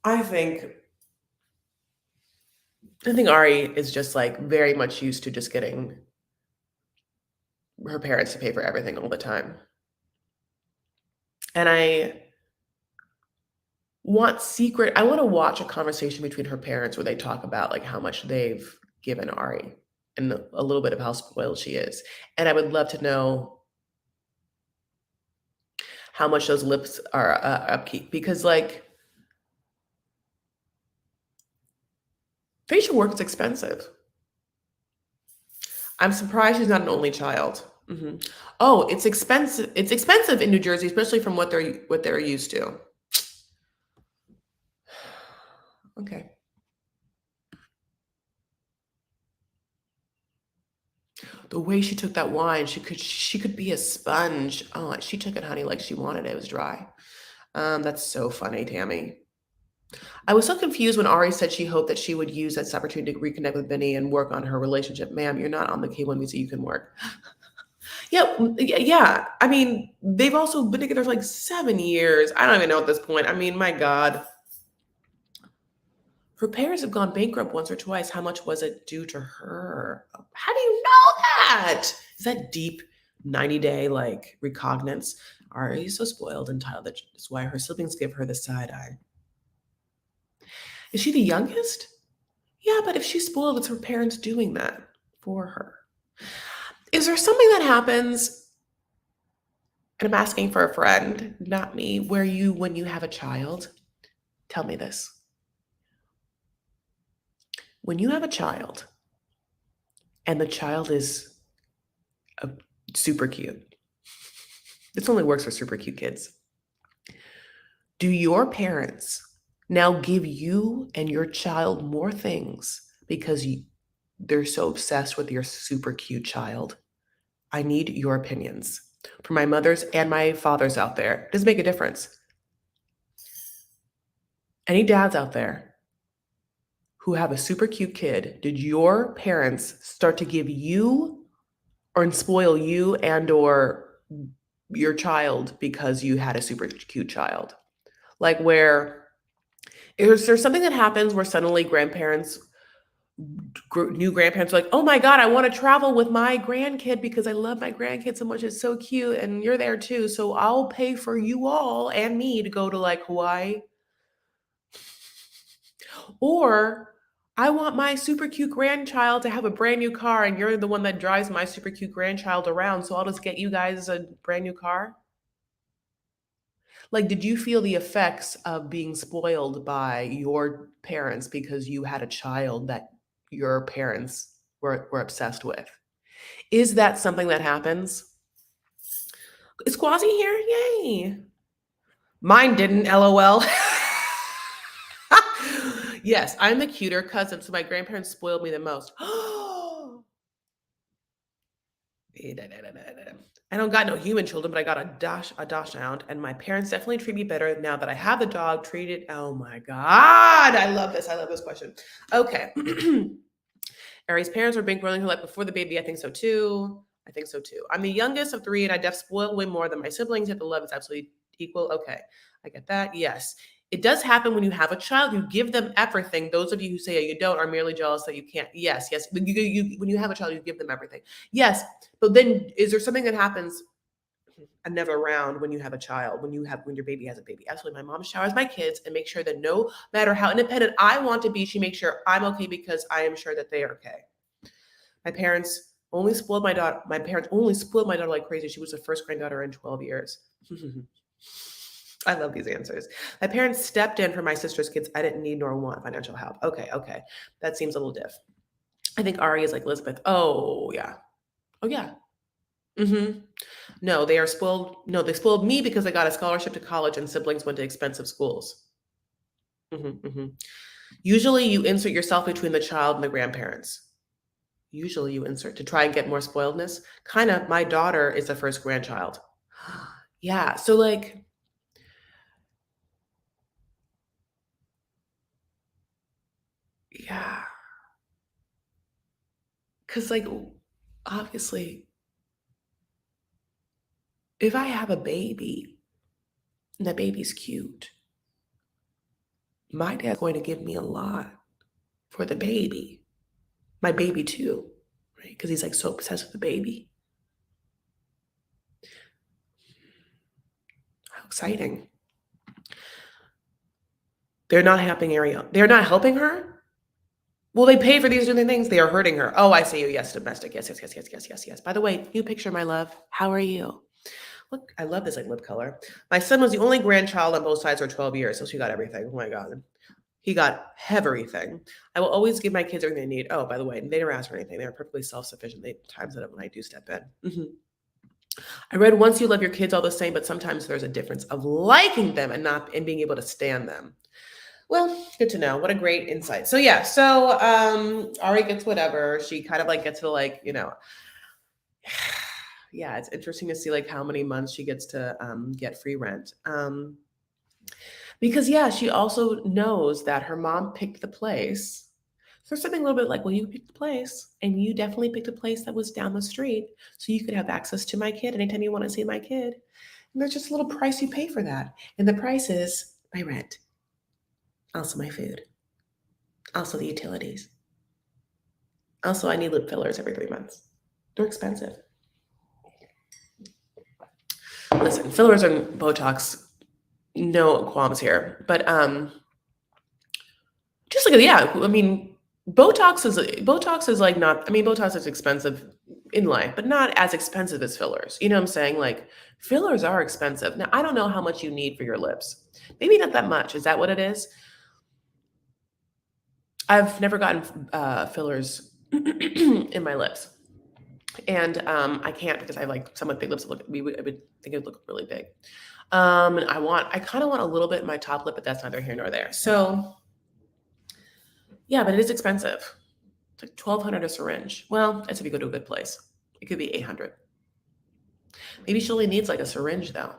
I think Ari is just like very much used to just getting her parents to pay for everything all the time. And I want to watch a conversation between her parents where they talk about like how much they've given Ari and a little bit of how spoiled she is. And I would love to know how much those lips are upkeep, because like facial work is expensive. I'm surprised she's not an only child. Oh, it's expensive. It's expensive in New Jersey, especially from what they're used to. Okay. The way she took that wine, she could be a sponge. Oh, she took it, honey, like she wanted it. It was dry. That's so funny, Tammy. I was so confused when Ari said she hoped that she would use this opportunity to reconnect with Benny and work on her relationship. Ma'am, you're not on the K1 visa. You can work. Yeah, yeah. I mean, they've also been together for like 7 years. I don't even know at this point. I mean, my God. Her parents have gone bankrupt once or twice. How much was it due to her? How do you know that? Is that deep 90-day like recognizance? Are you so spoiled and entitled that's why her siblings give her the side eye? Is she the youngest? Yeah, but if she's spoiled, it's her parents doing that for her. Is there something that happens, and I'm asking for a friend, not me, where when you have a child, tell me this. When you have a child and the child is super cute, this only works for super cute kids. Do your parents now give you and your child more things because they're so obsessed with your super cute child? I need your opinions. For my mothers and my fathers out there, does it make a difference? Any dads out there who have a super cute kid, did your parents start to give you or spoil you and or your child because you had a super cute child? Like, where is there something that happens where suddenly new grandparents are like, oh my God, I want to travel with my grandkid because I love my grandkid so much. It's so cute. And you're there too. So I'll pay for you all and me to go to like Hawaii. Or I want my super cute grandchild to have a brand new car and you're the one that drives my super cute grandchild around. So I'll just get you guys a brand new car. Like, did you feel the effects of being spoiled by your parents because you had a child that your parents were obsessed with? Is that something that happens? Is Quasi here? Yay. Mine didn't, LOL. Yes, I'm the cuter cousin, so my grandparents spoiled me the most. I don't got no human children, but I got a dachshund, and my parents definitely treat me better now that I have the dog. Treated, oh my God, I love this. I love this question. Okay. Ari's parents are bankrolling her life before the baby. I think so too. I think so too. I'm the youngest of 3, and I def spoil way more than my siblings. Yet the love is absolutely equal. Okay, I get that. Yes, it does happen when you have a child. You give them everything. Those of you who say you don't are merely jealous that you can't. Yes, yes. When you have a child, you give them everything. Yes, but then is there something that happens another round when you have a child, when your baby has a baby? Absolutely. My mom showers my kids and makes sure that no matter how independent I want to be, she makes sure I'm okay because I am sure that they are okay. My parents Only spoiled my daughter. My parents only spoiled my daughter like crazy. She was the first granddaughter in 12 years. I love these answers. My parents stepped in for my sister's kids. I didn't need nor want financial help. Okay, okay. That seems a little diff. I think Ari is like Elizabeth. Oh, yeah. Oh, yeah. Mm-hmm. No, they are spoiled. No, they spoiled me because I got a scholarship to college and siblings went to expensive schools. Hmm. Usually you insert yourself between the child and the grandparents. Usually you insert to try and get more spoiledness. Kind of, my daughter is the first grandchild. Yeah. So, like, yeah. Because, like, obviously, if I have a baby and that baby's cute, my dad's going to give me a lot for the baby. My baby, too, right? Because he's like so obsessed with the baby. How exciting. They're not helping Ariel. They're not helping her? Well, they pay for these different things. They are hurting her. Oh, I see you. Yes, domestic. Yes, yes, yes, yes, yes, yes, yes. By the way, new picture, my love. How are you? Look, I love this like lip color. My son was the only grandchild on both sides for 12 years, so she got everything. Oh my God. He got everything. I will always give my kids everything they need. Oh, by the way, they never ask for anything. They're perfectly self-sufficient. They times it up when I do step in. I read once you love your kids all the same, but sometimes there's a difference of liking them and not and being able to stand them. Well, good to know. What a great insight. So yeah, so Ari gets whatever. She kind of like gets to like, yeah, it's interesting to see like how many months she gets to get free rent. Because yeah, she also knows that her mom picked the place. So there's something a little bit like, well, you picked the place, and you definitely picked a place that was down the street, so you could have access to my kid anytime you want to see my kid. And there's just a little price you pay for that, and the price is my rent, also my food, also the utilities. Also, I need lip fillers every 3 months. They're expensive. Listen, fillers and Botox, no qualms here. But just like yeah, I mean, Botox is like not. I mean, Botox is expensive in life, but not as expensive as fillers. You know what I'm saying? Like fillers are expensive. Now I don't know how much you need for your lips. Maybe not that much. Is that what it is? I've never gotten fillers in my lips. And I can't because I have like somewhat big lips. I would think it would look really big. And I kind of want a little bit in my top lip, but that's neither here nor there. So yeah, but it is expensive. It's like 1,200 a syringe. Well, that's if you go to a good place. It could be 800. Maybe she only needs like a syringe though.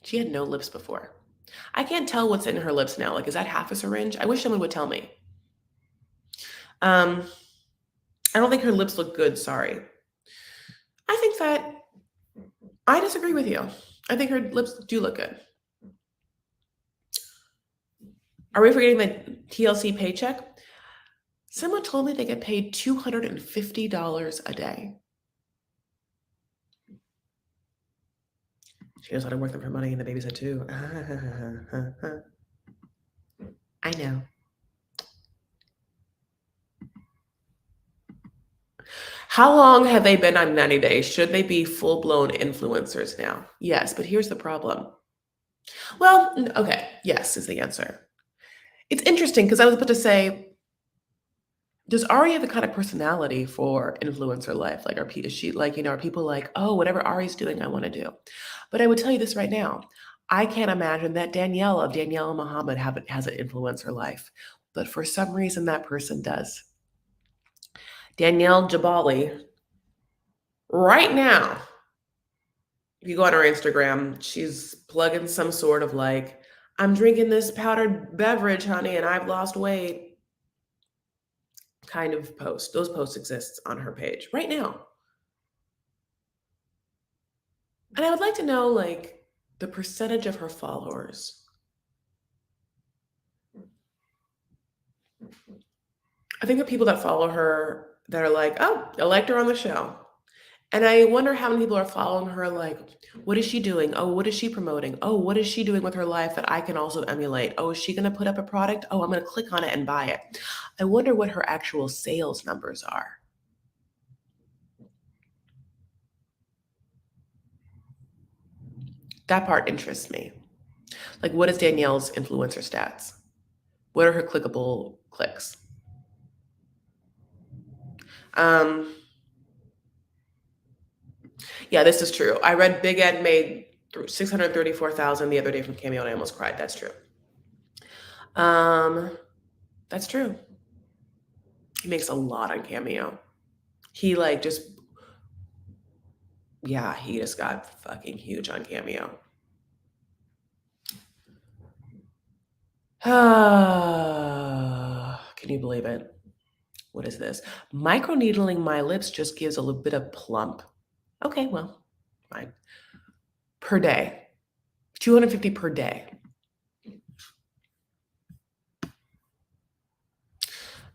She had no lips before. I can't tell what's in her lips now. Like, is that half a syringe? I wish someone would tell me. Um, I don't think her lips look good. Sorry. I think that I disagree with you. I think her lips do look good. Are we forgetting the TLC paycheck? Someone told me they get paid $250 a day. She knows how to work them for money, and the baby said too. I know. How long have they been on 90 Days? Should they be full-blown influencers now? Yes, but here's the problem. Well, okay, yes is the answer. It's interesting because I was about to say, does Ari have the kind of personality for influencer life? Like, is she like, are people like, oh, whatever Ari's doing, I want to do? But I would tell you this right now. I can't imagine that Danielle of Danielle and Mohamed has an influencer life. But for some reason, that person does. Danielle Jabali, right now, if you go on her Instagram, she's plugging some sort of like, I'm drinking this powdered beverage, honey, and I've lost weight kind of post. Those posts exist on her page right now. And I would like to know like the percentage of her followers. I think of people that follow her that are like, oh, I liked her on the show. And I wonder how many people are following her like, what is she doing? Oh, what is she promoting? Oh, what is she doing with her life that I can also emulate? Oh, is she going to put up a product? Oh, I'm going to click on it and buy it. I wonder what her actual sales numbers are. That part interests me. Like, what is Danielle's influencer stats? What are her clickable clicks? Um, yeah, this is true. I read Big Ed made 634,000 the other day from Cameo, and I almost cried. That's true. Um, that's true. He makes a lot on Cameo. He like just Yeah, he just got fucking huge on Cameo. Can you believe it? What is this? Microneedling my lips just gives a little bit of plump. Okay, well, fine. Per day. 250 per day.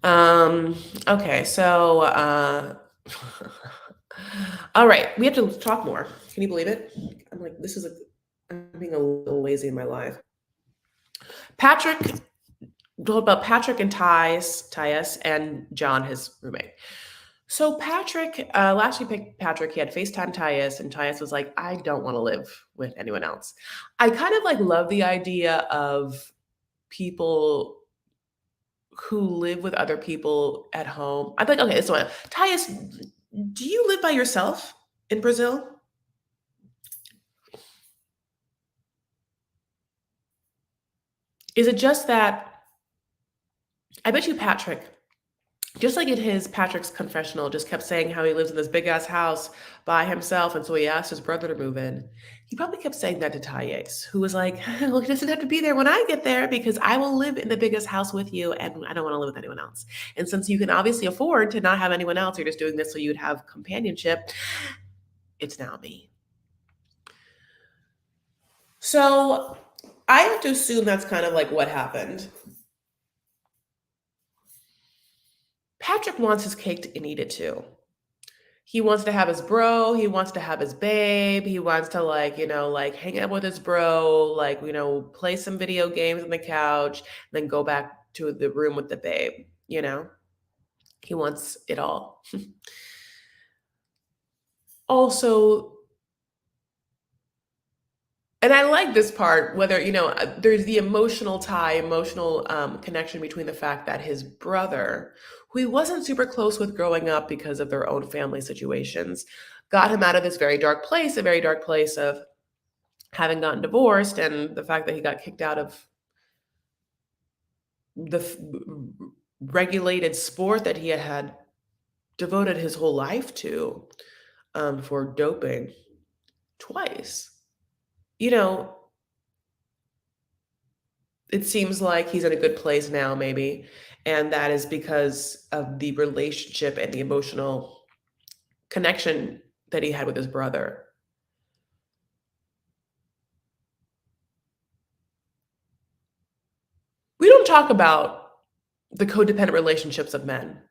Um, okay, so all right, we have to talk more. Can you believe it? I'm like, I'm being a little lazy in my life. Patrick told about Patrick and Tyus and John, his roommate. So Patrick, last we picked Patrick, he had FaceTime Tyus, and Tyus was like, I don't want to live with anyone else. I kind of like love the idea of people who live with other people at home. I'm like, okay, so Tyus, do you live by yourself in Brazil? Is it just that I bet you Patrick, just like in his Patrick's confessional, just kept saying how he lives in this big ass house by himself, and so he asked his brother to move in. He probably kept saying that to Thais, who was like, "Well, he doesn't have to be there when I get there because I will live in the biggest house with you, and I don't want to live with anyone else." And since you can obviously afford to not have anyone else, you're just doing this so you'd have companionship. It's now me. So I have to assume that's kind of like what happened. Patrick wants his cake and eat it too. He wants to have his bro, he wants to have his babe, he wants to like, like hang out with his bro, like, play some video games on the couch, then go back to the room with the babe, you know? He wants it all. Also, and I like this part, whether, there's the emotional tie, emotional connection between the fact that his brother, who he wasn't super close with growing up because of their own family situations, got him out of this very dark place, a very dark place of having gotten divorced, and the fact that he got kicked out of the regulated sport that he had devoted his whole life to for doping twice. You know, it seems like he's in a good place now, maybe. And that is because of the relationship and the emotional connection that he had with his brother. We don't talk about the codependent relationships of men.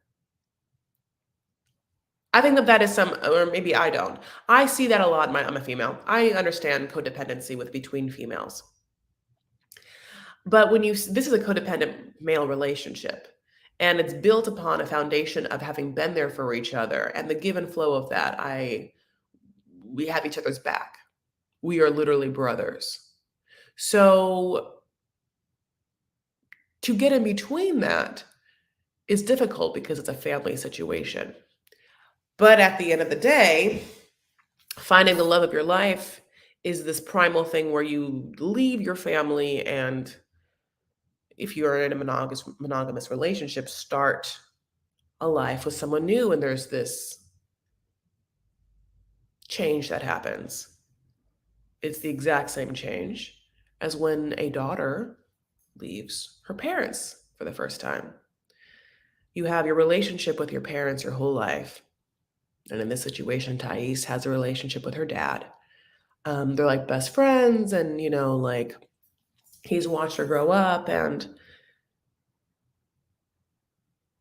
I think that that is some, or maybe I don't. I see that a lot. I'm a female. I understand codependency with between females. But this is a codependent male relationship, and it's built upon a foundation of having been there for each other, and the give and flow of that. We have each other's back. We are literally brothers. So to get in between that is difficult because it's a family situation. But at the end of the day, finding the love of your life is this primal thing where you leave your family, and if you're in a monogamous relationship, start a life with someone new, and there's this change that happens. It's the exact same change as when a daughter leaves her parents for the first time. You have your relationship with your parents your whole life. And in this situation, Thais has a relationship with her dad. They're like best friends, and like he's watched her grow up, and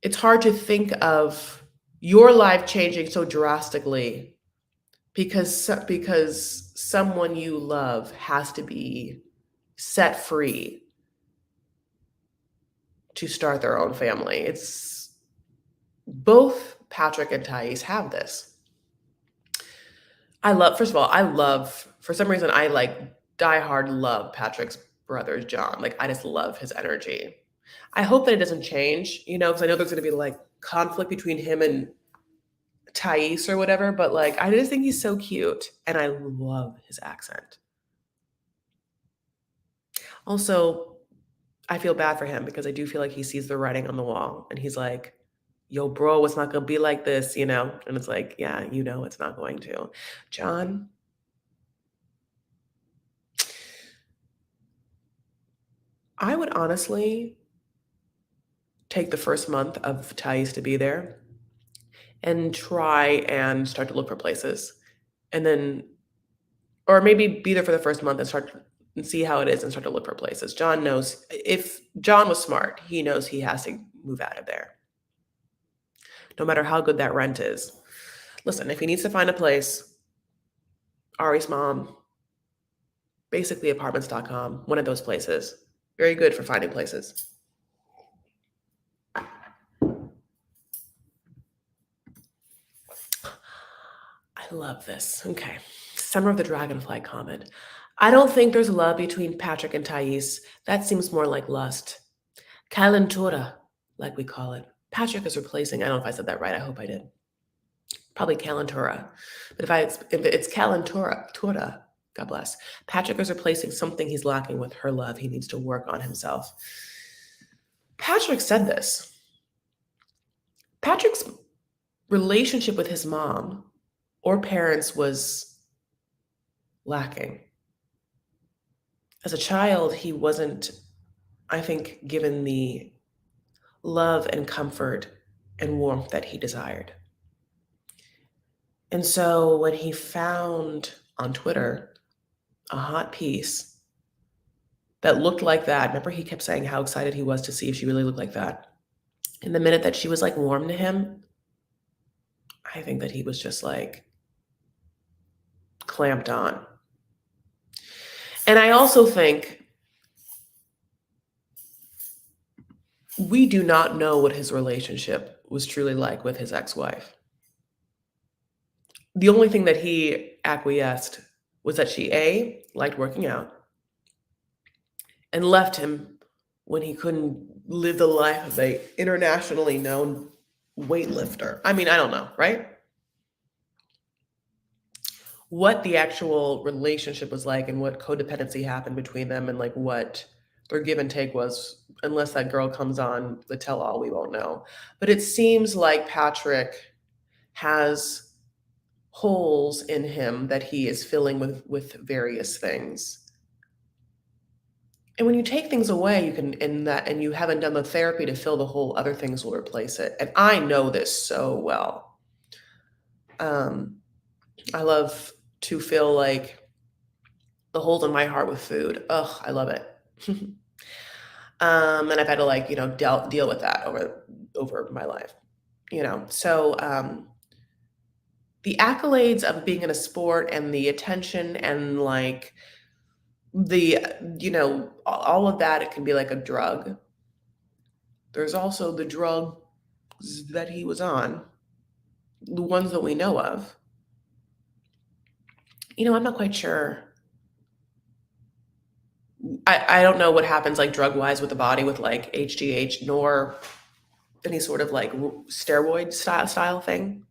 it's hard to think of your life changing so drastically because someone you love has to be set free to start their own family. It's both Patrick and Thais have this. First of all, I love, for some reason, I like diehard love Patrick's brother, John. Like, I just love his energy. I hope that it doesn't change, because I know there's going to be like conflict between him and Thais or whatever, but like, I just think he's so cute and I love his accent. Also, I feel bad for him because I do feel like he sees the writing on the wall and he's like, yo, bro, it's not going to be like this. And it's like, yeah, it's not going to. John, I would honestly take the first month of Thais to be there and try and start to look for places. And then, or maybe be there for the first month and start and see how it is and start to look for places. John knows, if John was smart, he knows he has to move out of there, no matter how good that rent is. Listen, if he needs to find a place, Ari's mom, basically apartments.com, one of those places. Very good for finding places. I love this. Okay. Summer of the Dragonfly comment. I don't think there's love between Patrick and Thais. That seems more like lust. Calentura, like we call it. Patrick is replacing, I don't know if I said that right. I hope I did. Probably Calentura. But if it's Calentura, God bless. Patrick is replacing something he's lacking with her love. He needs to work on himself. Patrick said this. Patrick's relationship with his mom or parents was lacking. As a child, he wasn't, I think, given the love and comfort and warmth that he desired. And so when he found on Twitter a hot piece that looked like that, remember he kept saying how excited he was to see if she really looked like that. And the minute that she was like warm to him, I think that he was just like clamped on. And I also think we do not know what his relationship was truly like with his ex-wife. The only thing that he acquiesced was that she, A, liked working out and left him when he couldn't live the life of a internationally known weightlifter. I mean, I don't know, right? What the actual relationship was like and what codependency happened between them and like what their give and take was, unless that girl comes on the tell all, we won't know. But it seems like Patrick has holes in him that he is filling with various things. And when you take things away, you can and you haven't done the therapy to fill the hole, other things will replace it. And I know this so well. I love to fill like the holes in my heart with food. Ugh, I love it. And I've had to like, deal with that over my life. So the accolades of being in a sport and the attention and like the all of that, it can be like a drug. There's also the drugs that he was on, the ones that we know of. I'm not quite sure. I don't know what happens like drug wise with the body with like HGH, nor any sort of like steroid style thing.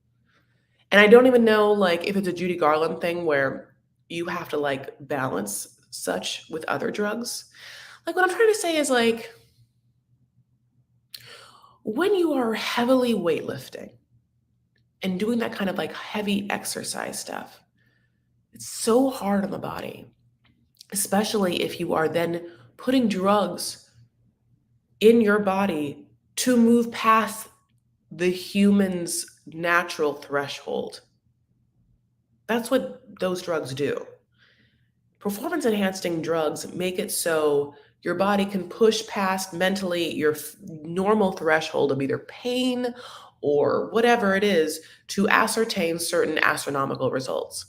And I don't even know like if it's a Judy Garland thing where you have to like balance such with other drugs. Like what I'm trying to say is like when you are heavily weightlifting and doing that kind of like heavy exercise stuff, it's so hard on the body, especially if you are then putting drugs in your body to move past the human's natural threshold. That's what those drugs do. Performance enhancing drugs make it so your body can push past mentally your normal threshold of either pain or whatever it is to ascertain certain astronomical results.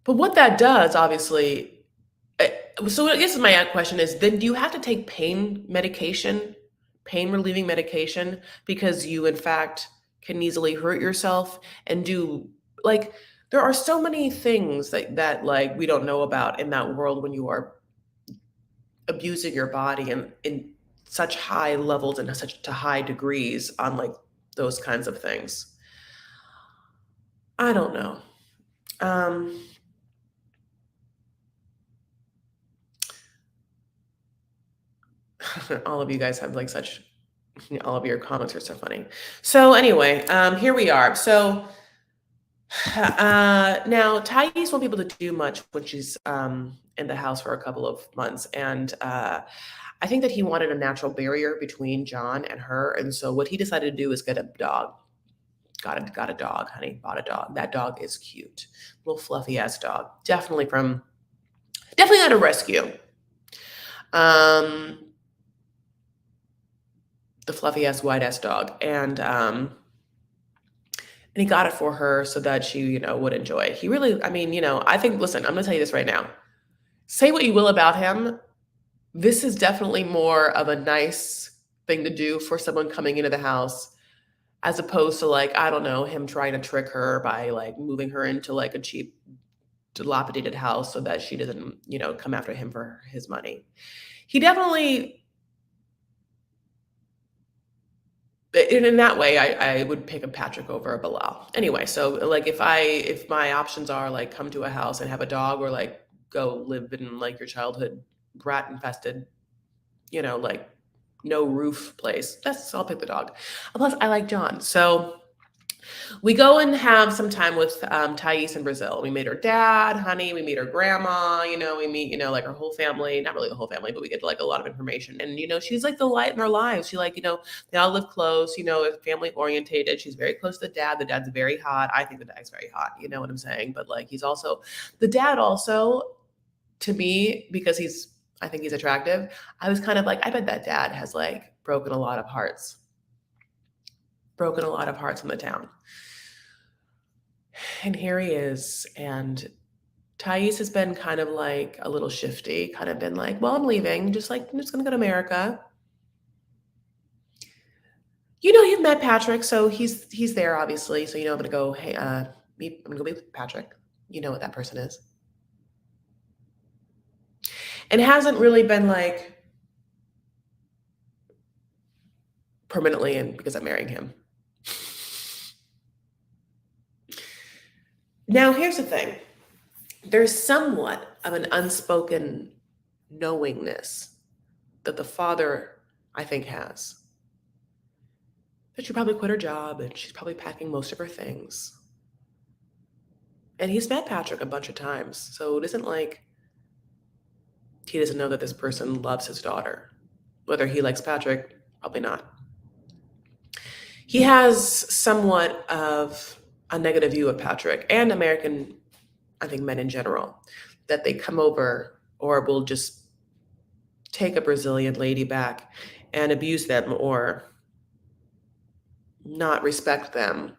But what that does, obviously, so I guess my question is, then do you have to take pain relieving medication, because you in fact can easily hurt yourself and do like There are so many things that like we don't know about in that world when you are abusing your body in such high levels and such to high degrees on like those kinds of things. I don't know. Um, all of you guys have like such, all of your comments are so funny. So anyway, here we are. So now Thais won't be able to do much when she's in the house for a couple of months, and I think that he wanted a natural barrier between John and her, and so what he decided to do is get a dog. Got a dog, honey. Bought a dog. That dog is cute, little fluffy ass dog. Definitely not a rescue. Um, the fluffy ass white ass dog, and he got it for her so that she, would enjoy it. He really, I mean, I think. Listen, I'm gonna tell you this right now. Say what you will about him, this is definitely more of a nice thing to do for someone coming into the house as opposed to like, I don't know, him trying to trick her by like moving her into like a cheap, dilapidated house so that she doesn't, come after him for his money. He definitely, in that way, I would pick a Patrick over a Bilal. Anyway, so like if my options are like come to a house and have a dog or like go live in like your childhood rat infested, like no roof place, I'll pick the dog. Plus, I like John. So we go and have some time with Thais in Brazil. We meet her dad, honey. We meet her grandma. We meet, like her whole family. Not really the whole family, but we get like a lot of information. And she's like the light in their lives. She like, they all live close. Family orientated. She's very close to the dad. The dad's very hot. I think the dad's very hot. You know what I'm saying? But like, he's also the dad. Also, to me, because I think he's attractive. I was kind of like, I bet that dad has like broken a lot of hearts in the town. And here he is. And Thais has been kind of like a little shifty, kind of been like, well, I'm leaving, just like, I'm just going to go to America. You've met Patrick, so he's there, obviously. So, I'm going to go, hey, I'm going to go meet with Patrick. You know what that person is. And hasn't really been like permanently in because I'm marrying him. Now, here's the thing. There's somewhat of an unspoken knowingness that the father, I think, has. That she probably quit her job and she's probably packing most of her things. And he's met Patrick a bunch of times. So it isn't like he doesn't know that this person loves his daughter. Whether he likes Patrick, probably not. He has somewhat of a negative view of Patrick and American, I think, men in general, that they come over or will just take a Brazilian lady back and abuse them or not respect them.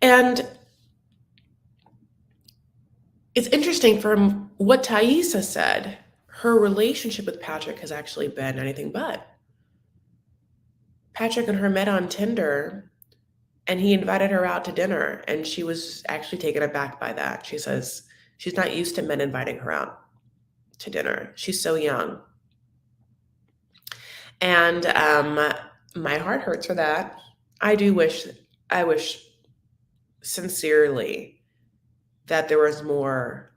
And it's interesting from what Thais has said, her relationship with Patrick has actually been anything but. Patrick and her met on Tinder and he invited her out to dinner and she was actually taken aback by that. She says she's not used to men inviting her out to dinner. She's so young. And my heart hurts for that. I wish sincerely that there was more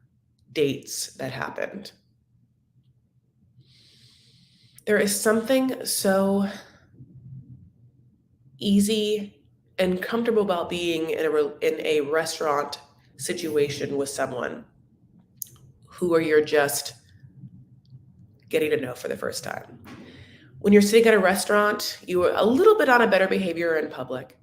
dates that happened. There is something so easy and comfortable about being in a restaurant situation with someone who you're just getting to know for the first time. When you're sitting at a restaurant, you are a little bit on a better behavior in public.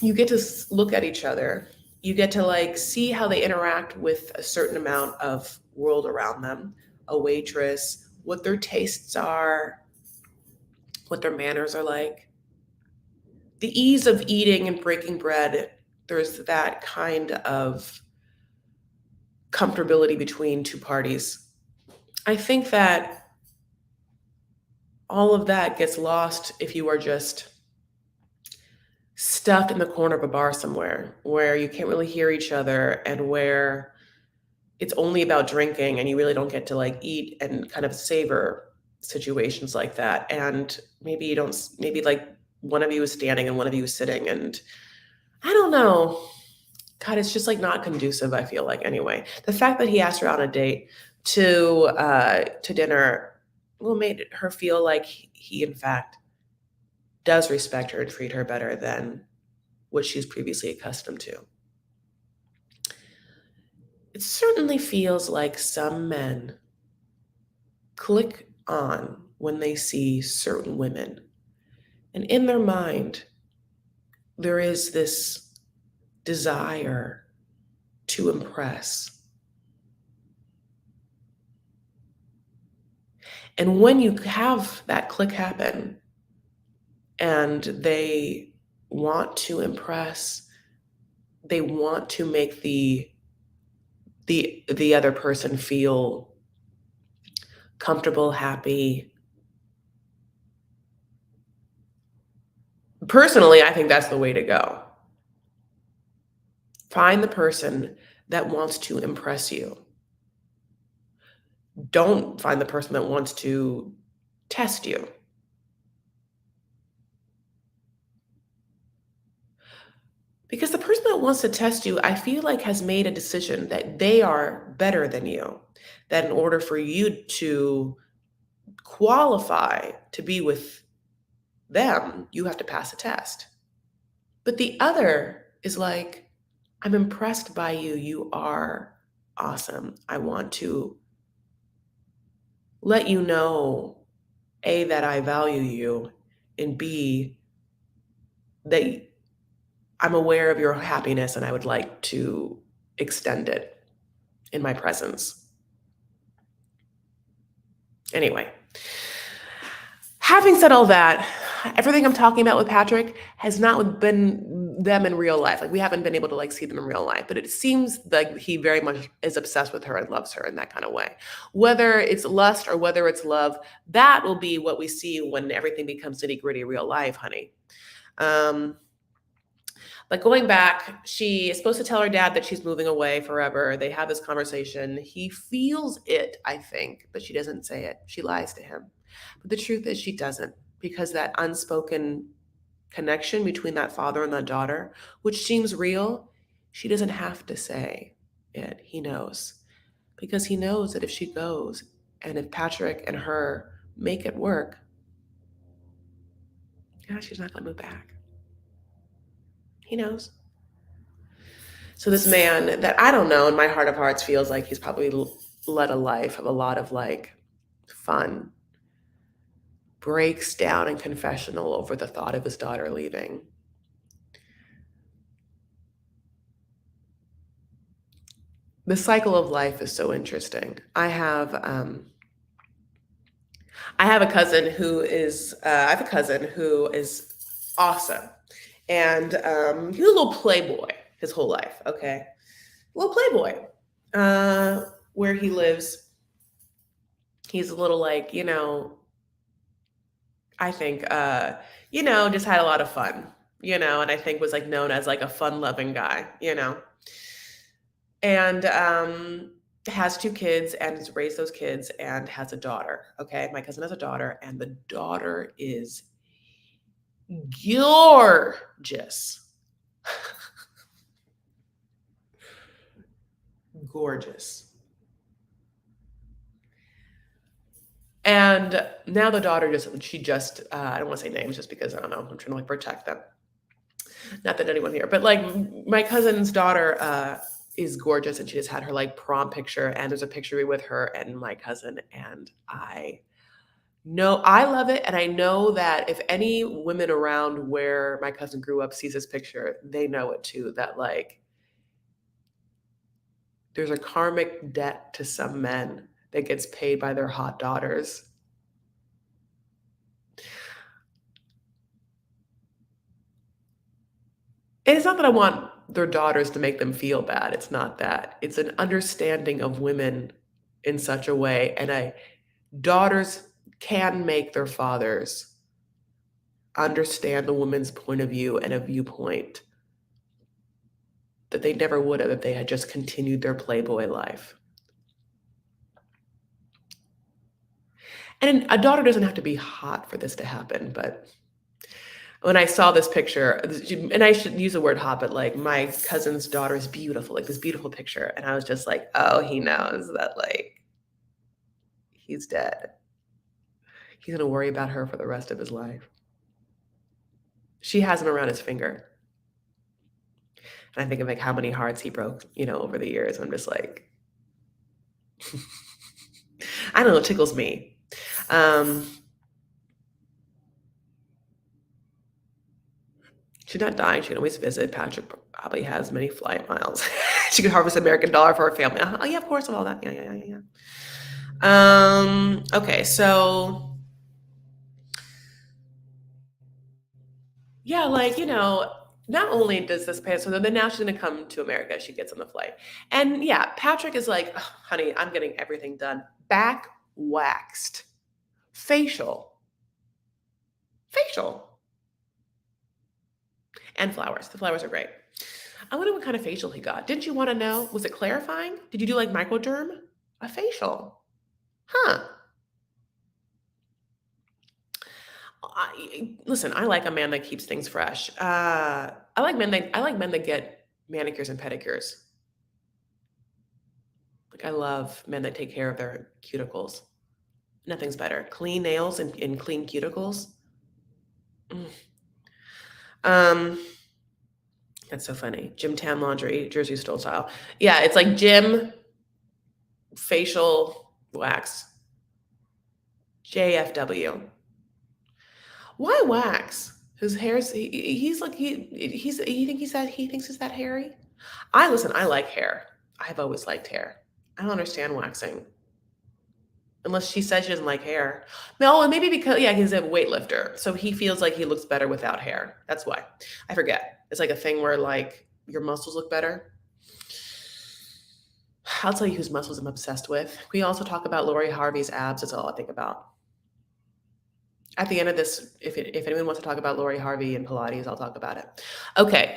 You get to look at each other. You get to like see how they interact with a certain amount of world around them, a waitress, what their tastes are, what their manners are like. The ease of eating and breaking bread, there's that kind of comfortability between two parties. I think that all of that gets lost if you are just stuck in the corner of a bar somewhere where you can't really hear each other and where it's only about drinking and you really don't get to like eat and kind of savor situations like that. And maybe you don't, maybe like one of you is standing and one of you is sitting. And I don't know. God, it's just like not conducive, I feel like anyway. The fact that he asked her on a date to dinner, well, made her feel like he in fact does respect her and treat her better than what she's previously accustomed to. It certainly feels like some men click on when they see certain women. And in their mind, there is this desire to impress. And when you have that click happen and they want to impress, they want to make the other person feel comfortable, happy. Personally, I think that's the way to go. Find the person that wants to impress you. Don't find the person that wants to test you. Because the person that wants to test you, I feel like has made a decision that they are better than you. That in order for you to qualify to be with them, you have to pass a test. But the other is like, I'm impressed by you. You are awesome. I want to let you know, A, that I value you, and B, that I'm aware of your happiness and I would like to extend it in my presence. Anyway, having said all that, everything I'm talking about with Patrick has not been them in real life. Like we haven't been able to like see them in real life, but it seems like he very much is obsessed with her and loves her in that kind of way. Whether it's lust or whether it's love, that will be what we see when everything becomes nitty gritty real life, honey. But going back, she is supposed to tell her dad that she's moving away forever. They have this conversation. He feels it, I think, but she doesn't say it. She lies to him. But the truth is, she doesn't, because that unspoken connection between that father and that daughter, which seems real, she doesn't have to say it. He knows. Because he knows that if she goes and if Patrick and her make it work, yeah, she's not going to move back. He knows. So this man that I don't know in my heart of hearts feels like he's probably led a life of a lot of like fun, breaks down in confessional over the thought of his daughter leaving. The cycle of life is so interesting. I have a cousin who is awesome, and he's a little playboy his whole life. Okay, a little playboy. Where he lives, he's a little like I think just had a lot of fun, and I think was like known as like a fun-loving guy. And has two kids and has raised those kids and has a daughter. Okay, my cousin has a daughter, and the daughter is gorgeous. Gorgeous. And now the daughter I don't want to say names just because I don't know, I'm trying to like protect them. Not that anyone here, but like my cousin's daughter is gorgeous, and she just had her like prom picture, and there's a picture with her and my cousin, and I love it, and I know that if any women around where my cousin grew up sees this picture, they know it too, that like there's a karmic debt to some men that gets paid by their hot daughters. And it's not that I want their daughters to make them feel bad. It's not that. It's an understanding of women in such a way. And daughters can make their fathers understand the woman's point of view and a viewpoint that they never would have if they had just continued their Playboy life. And a daughter doesn't have to be hot for this to happen, but when I saw this picture, and I should use the word hot, but like my cousin's daughter is beautiful, like this beautiful picture. And I was just like, oh, he knows that like he's dead. He's gonna worry about her for the rest of his life. She has him around his finger. And I think of like how many hearts he broke, over the years. I'm just like, I don't know, it tickles me. She's not dying. She can always visit. Patrick probably has many flight miles. She could harvest American dollar for her family. Oh yeah, of course, of all that. Yeah. Okay, so yeah, like, not only does this pay, so then now she's gonna come to America, she gets on the flight. And yeah, Patrick is like, "Ugh, honey, I'm getting everything done. Back waxed, facial, facial, and flowers. The flowers are great. I wonder what kind of facial he got. Didn't you want to know? Was it clarifying? Did you do like microderm? A facial. Huh. Listen, I like a man that keeps things fresh. I like men that get manicures and pedicures. Like I love men that take care of their cuticles. Nothing's better. Clean nails and clean cuticles. Mm. Um, that's so funny. Gym tan laundry, Jersey Stole style. Yeah, it's like gym facial wax. JFW. Why wax? His hair's he's like he thinks he's that hairy. I like hair. I've always liked hair. I don't understand waxing. Unless she says she doesn't like hair. No, and maybe because yeah, he's a weightlifter. So he feels like he looks better without hair. That's why. I forget. It's like a thing where like your muscles look better. I'll tell you whose muscles I'm obsessed with. We also talk about Lori Harvey's abs. That's all I think about. At the end of this, if anyone wants to talk about Lori Harvey and Pilates, I'll talk about it. Okay.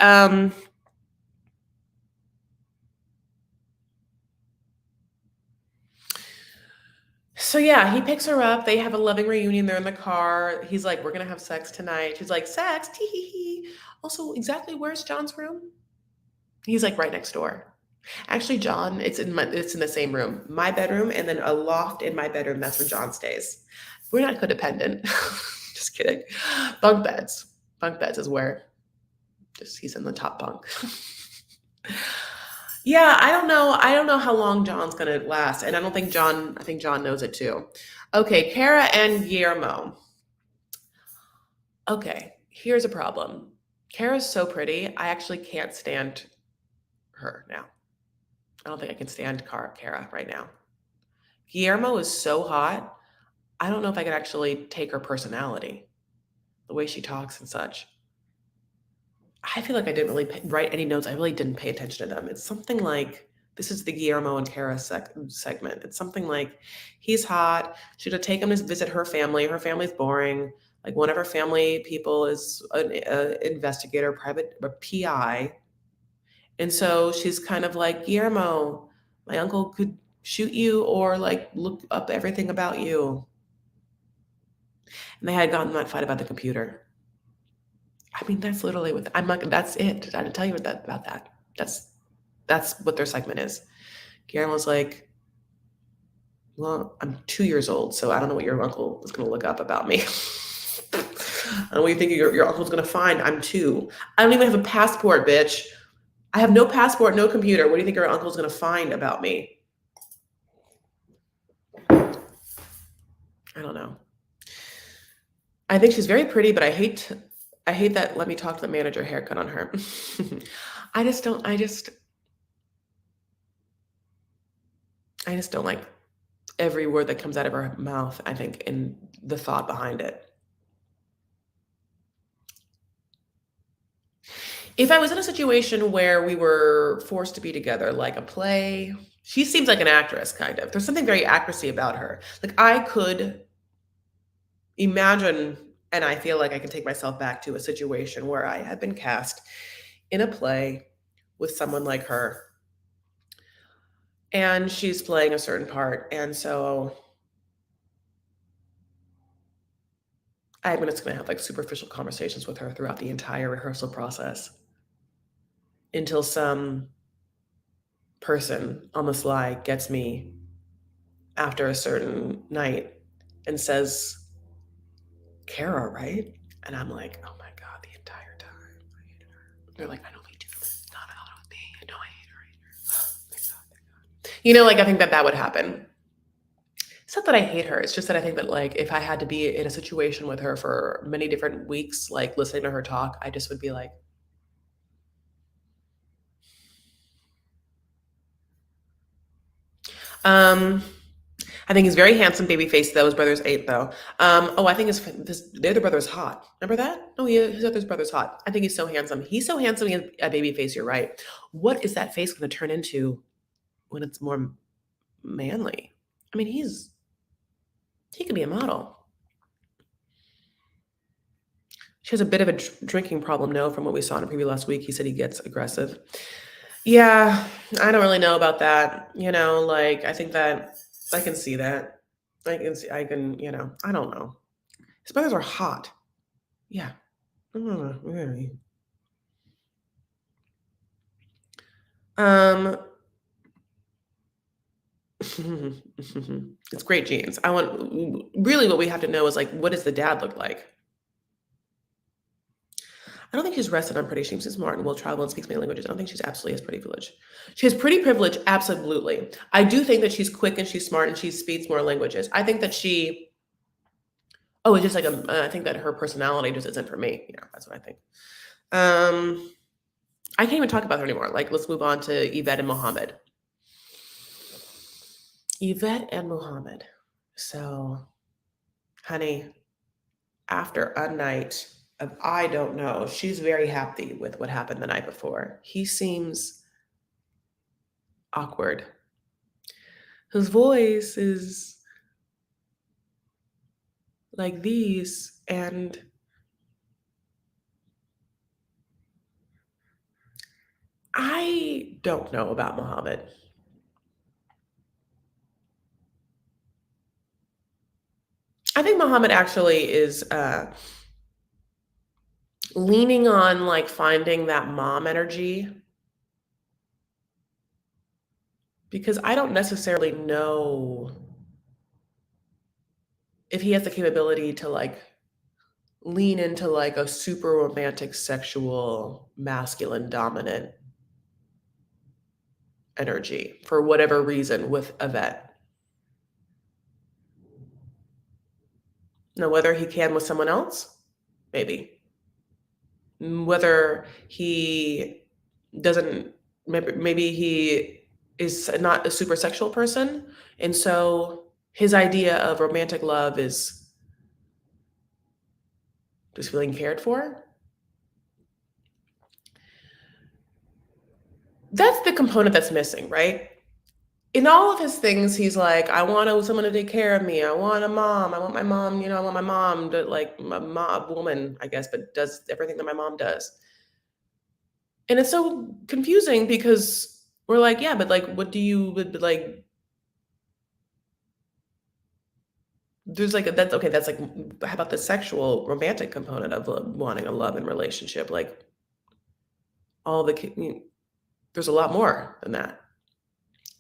So yeah, he picks her up. They have a loving reunion. They're in the car. He's like, "We're gonna have sex tonight." She's like, "Sex, tee hee hee." Also, exactly where's John's room? He's like right next door. Actually, John, it's in the same room. My bedroom and then a loft in my bedroom. That's where John stays. We're not codependent. Just kidding. Bunk beds. Bunk beds is where just he's in the top bunk. Yeah, I don't know. I don't know how long John's gonna last, and I think John knows it too. Okay, Kara and Guillermo. Okay, here's a problem. Kara's so pretty. I actually can't stand her now. I don't think I can stand Kara right now. Guillermo is so hot. I don't know if I could actually take her personality, the way she talks and such. I feel like I didn't really write any notes. I really didn't pay attention to them. It's something like this is the Guillermo and Kara segment. It's something like he's hot. She'd take him to visit her family. Her family's boring. Like one of her family people is an investigator, private a PI, and so she's kind of like Guillermo. My uncle could shoot you or like look up everything about you. And they had gotten in that fight about the computer. I mean, that's literally what I'm not. That's it. I didn't tell you about that. That's what their segment is. Guillermo's like, well, I'm 2 years old, so I don't know what your uncle is going to look up about me. I don't know what you think your uncle's going to find. I'm 2. I don't even have a passport, bitch. I have no passport, no computer. What do you think your uncle's going to find about me? I don't know. I think she's very pretty, but I hate that let me talk to the manager haircut on her. I just don't like every word that comes out of her mouth, I think, and the thought behind it. If I was in a situation where we were forced to be together, like a play, she seems like an actress, kind of. There's something very actressy about her. Like I could imagine And I feel like I can take myself back to a situation where I had been cast in a play with someone like her, and she's playing a certain part. And so I'm just going to have like superficial conversations with her throughout the entire rehearsal process until some person on the sly gets me after a certain night and says, Kara, right? And I'm like, oh my God, the entire time. I hated her. They're like, I know you do. Not out with me. I know I hate her. Thank God, thank God. You know, like I think that that would happen. It's not that I hate her. It's just that I think that like if I had to be in a situation with her for many different weeks, like listening to her talk, I just would be like, um, I think he's very handsome, baby face though. His brother's 8 though. Oh, I think the other brother's hot. Remember that? Oh yeah, his other brother's hot. I think he's so handsome. He's so handsome. He has a baby face. You're right. What is that face going to turn into when it's more manly? I mean, he could be a model. She has a bit of a drinking problem, no, from what we saw in a preview last week. He said he gets aggressive. Yeah, I don't really know about that. You know, like I think that I can see that. I can, I don't know. His brothers are hot. Yeah. Really. Um, it's great genes. I want really what we have to know is like, what does the dad look like? I don't think she's rested. I'm pretty. She seems smart and will travel and speaks many languages. I don't think she's absolutely has pretty privilege. She has pretty privilege, absolutely. I do think that she's quick and she's smart and she speaks more languages. I think that she. Oh, it's just like I think that her personality just isn't for me. Yeah, that's what I think. I can't even talk about her anymore. Like, let's move on to Yvette and Mohamed. Yvette and Mohamed. So, honey, after a night of I don't know, she's very happy with what happened the night before. He seems awkward. His voice is like these, and I don't know about Mohamed. I think Mohamed actually is leaning on like finding that mom energy because I don't necessarily know if he has the capability to like lean into like a super romantic, sexual, masculine dominant energy for whatever reason with Yvette. Now, whether he can with someone else, maybe. Whether he doesn't, maybe he is not a super sexual person. And so his idea of romantic love is just feeling cared for. That's the component that's missing, right? In all of his things, he's like, I want someone to take care of me. I want a mom. I want my mom, I want my mom to like a mom woman, I guess, but does everything that my mom does. And it's so confusing because we're like, yeah, but like, what do you would like? There's like that's okay. That's like, how about the sexual romantic component of wanting a love and relationship? Like all there's a lot more than that.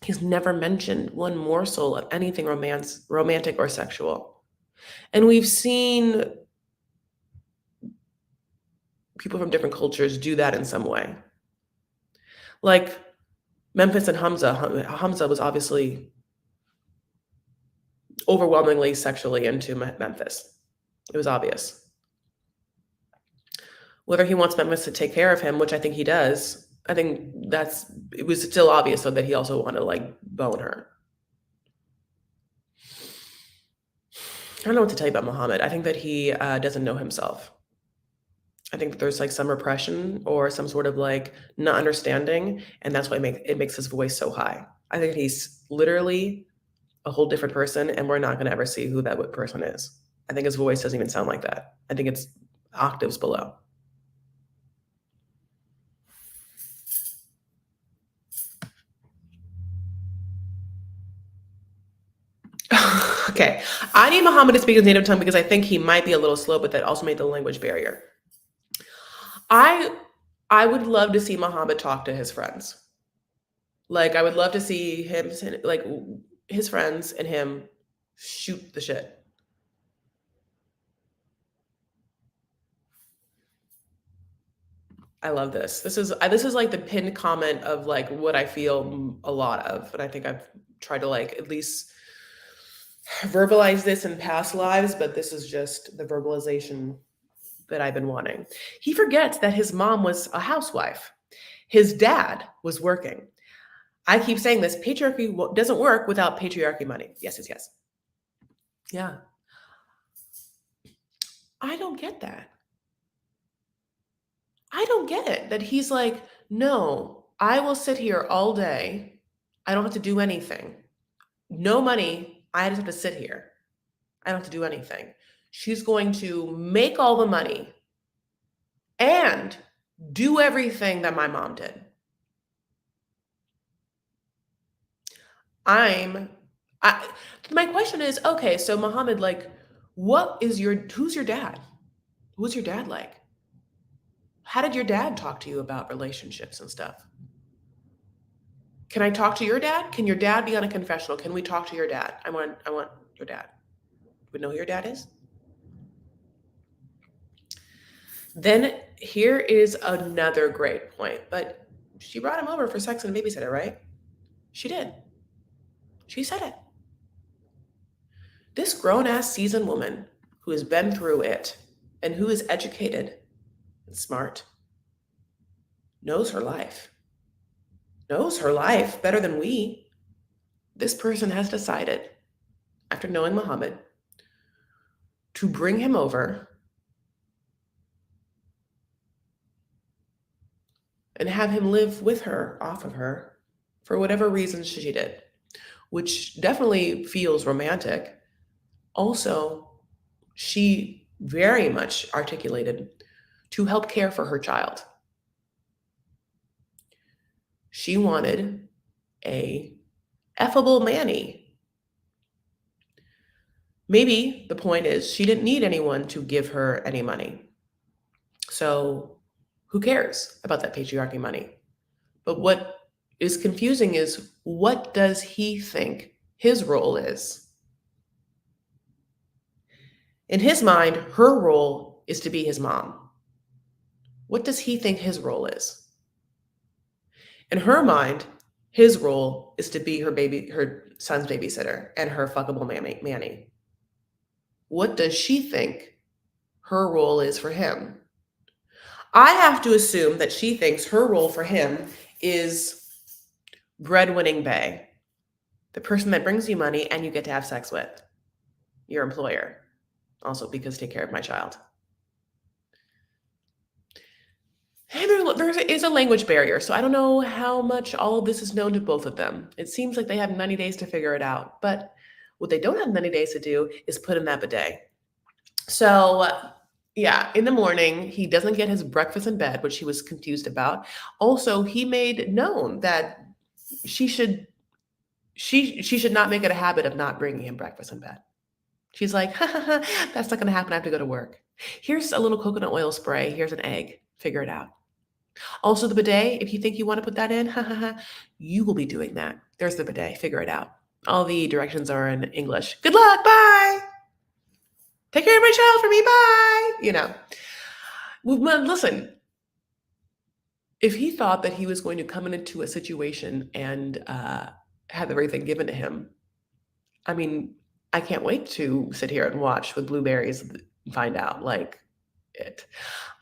He's never mentioned one morsel of anything romantic or sexual. And we've seen people from different cultures do that in some way. Like Memphis and Hamza. Hamza was obviously overwhelmingly sexually into Memphis. It was obvious. Whether he wants Memphis to take care of him, which I think he does, I think it was still obvious though that he also wanted to like bone her. I don't know what to tell you about Mohamed. I think that he doesn't know himself. I think that there's like some repression or some sort of like not understanding, and that's why it makes his voice so high. I think he's literally a whole different person, and we're not going to ever see who that person is. I think his voice doesn't even sound like that. I think it's octaves below. Okay. I need Muhammad to speak his native tongue because I think he might be a little slow, but that also made the language barrier. I I would love to see Muhammad talk to his friends. Like I would love to see him like his friends and him shoot the shit. I love this. This is like the pinned comment of like what I feel a lot of, and I think I've tried to like at least verbalize this in past lives, but this is just the verbalization that I've been wanting. He forgets that his mom was a housewife. His dad was working. I keep saying this, patriarchy doesn't work without patriarchy money. Yes, yes, yes. Yeah. I don't get that. I don't get it that he's like, no, I will sit here all day. I don't have to do anything. No money. I just have to sit here. I don't have to do anything. She's going to make all the money and do everything that my mom did. I'm I my question is, okay, so Muhammad, like, who's your dad? Who's your dad like? How did your dad talk to you about relationships and stuff? Can I talk to your dad? Can your dad be on a confessional? Can we talk to your dad? I want your dad. We know who your dad is? Then here is another great point. But she brought him over for sex and a babysitter, right? She did. She said it. This grown ass seasoned woman who has been through it and who is educated and smart knows her life, knows her life better than we. This person has decided, after knowing Muhammad, to bring him over and have him live with her, off of her, for whatever reasons she did, which definitely feels romantic. Also, she very much articulated to help care for her child. She wanted a effable Manny. Maybe the point is she didn't need anyone to give her any money. So who cares about that patriarchy money? But what is confusing is what does he think his role is? In his mind, her role is to be his mom. What does he think his role is? In her mind, his role is to be her son's babysitter and her fuckable Manny. What does she think her role is for him? I have to assume that she thinks her role for him is breadwinning bae, the person that brings you money and you get to have sex with, your employer. Also, because take care of my child. And there is a language barrier, so I don't know how much all of this is known to both of them. It seems like they have 90 days to figure it out, but what they don't have 90 days to do is put in that bidet. So, yeah, in the morning, he doesn't get his breakfast in bed, which he was confused about. Also, he made known that she should not make it a habit of not bringing him breakfast in bed. She's like, ha, ha, ha, that's not going to happen. I have to go to work. Here's a little coconut oil spray. Here's an egg. Figure it out. Also, the bidet, if you think you want to put that in, ha, ha, ha, you will be doing that. There's the bidet. Figure it out. All the directions are in English. Good luck. Bye. Take care of my child for me. Bye. You know. Well, listen, if he thought that he was going to come into a situation and have everything given to him, I mean, I can't wait to sit here and watch with blueberries and find out like it.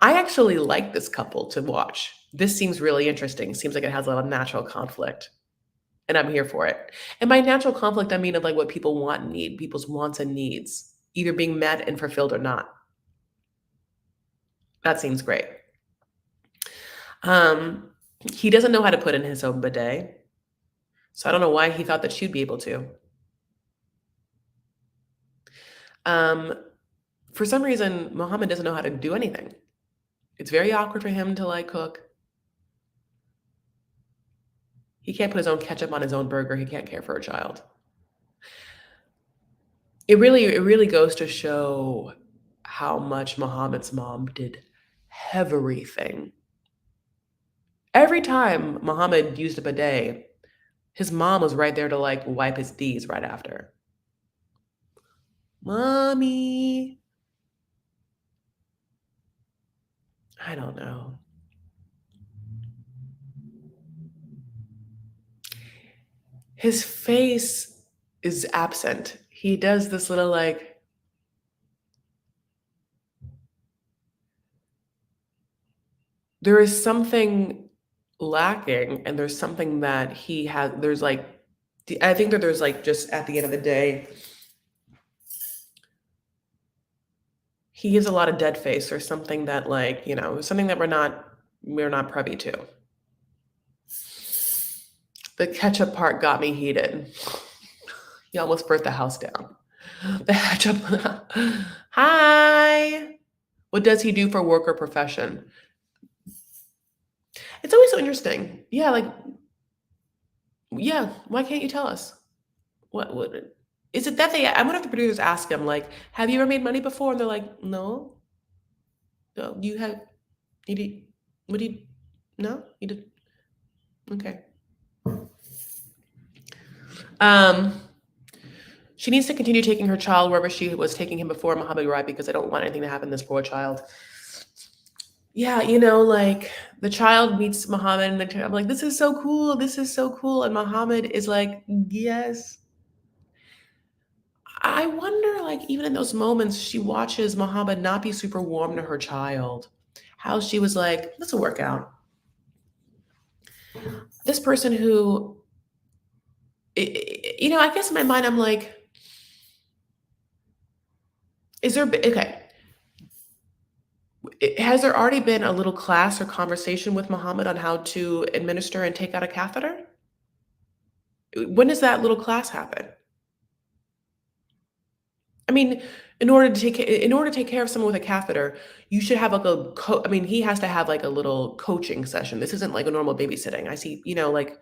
I actually like this couple to watch. This seems really interesting. Seems like it has a lot of natural conflict. And I'm here for it. And by natural conflict, I mean of like what people want and need, people's wants and needs, either being met and fulfilled or not. That seems great. He doesn't know how to put in his own bidet. So I don't know why he thought that she'd be able to. For some reason, Mohamed doesn't know how to do anything. It's very awkward for him to like cook. He can't put his own ketchup on his own burger. He can't care for a child. It really goes to show how much Mohamed's mom did everything. Every time Mohamed used a bidet, his mom was right there to like wipe his D's right after. Mommy. I don't know. His face is absent. He does this little like, there is something lacking, and there's something that he has. There's like, I think that there's like, just at the end of the day, he gives a lot of dead face or something that like, something that we're not privy to. The ketchup part got me heated. He almost burnt the house down. The ketchup. Hi. What does he do for work or profession? It's always so interesting. Yeah, like, yeah, why can't you tell us? What is it that I wonder if the producers ask him, like, have you ever made money before? And they're like, no. No, you did, what do you, no? You did, okay. Um, she needs to continue taking her child wherever she was taking him before Mohammed arrived, because I don't want anything to happen to this poor child. Yeah, like the child meets Mohammed, and I'm like, this is so cool. This is so cool. And Mohammed is like, yes. I wonder, like, even in those moments, she watches Mohammed not be super warm to her child. How she was like, this will work out. This person who, I guess in my mind, I'm like, okay, has there already been a little class or conversation with Mohammed on how to administer and take out a catheter? When does that little class happen? I mean, in order to take care of someone with a catheter, you should have like I mean, he has to have like a little coaching session. This isn't like a normal babysitting. I see, like,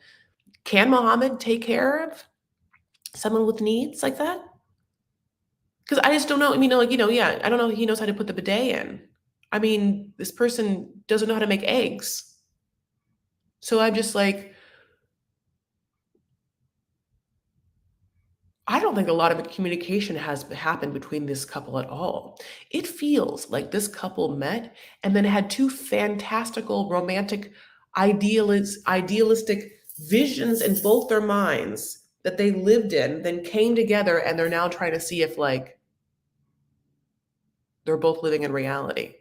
can Mohammed take care of someone with needs like that? Because I just don't know. I mean, like, yeah, I don't know if he knows how to put the bidet in. I mean, this person doesn't know how to make eggs. So I'm just like, I don't think a lot of communication has happened between this couple at all. It feels like this couple met and then had two fantastical, romantic, idealistic visions in both their minds that they lived in, then came together, and they're now trying to see if like they're both living in reality.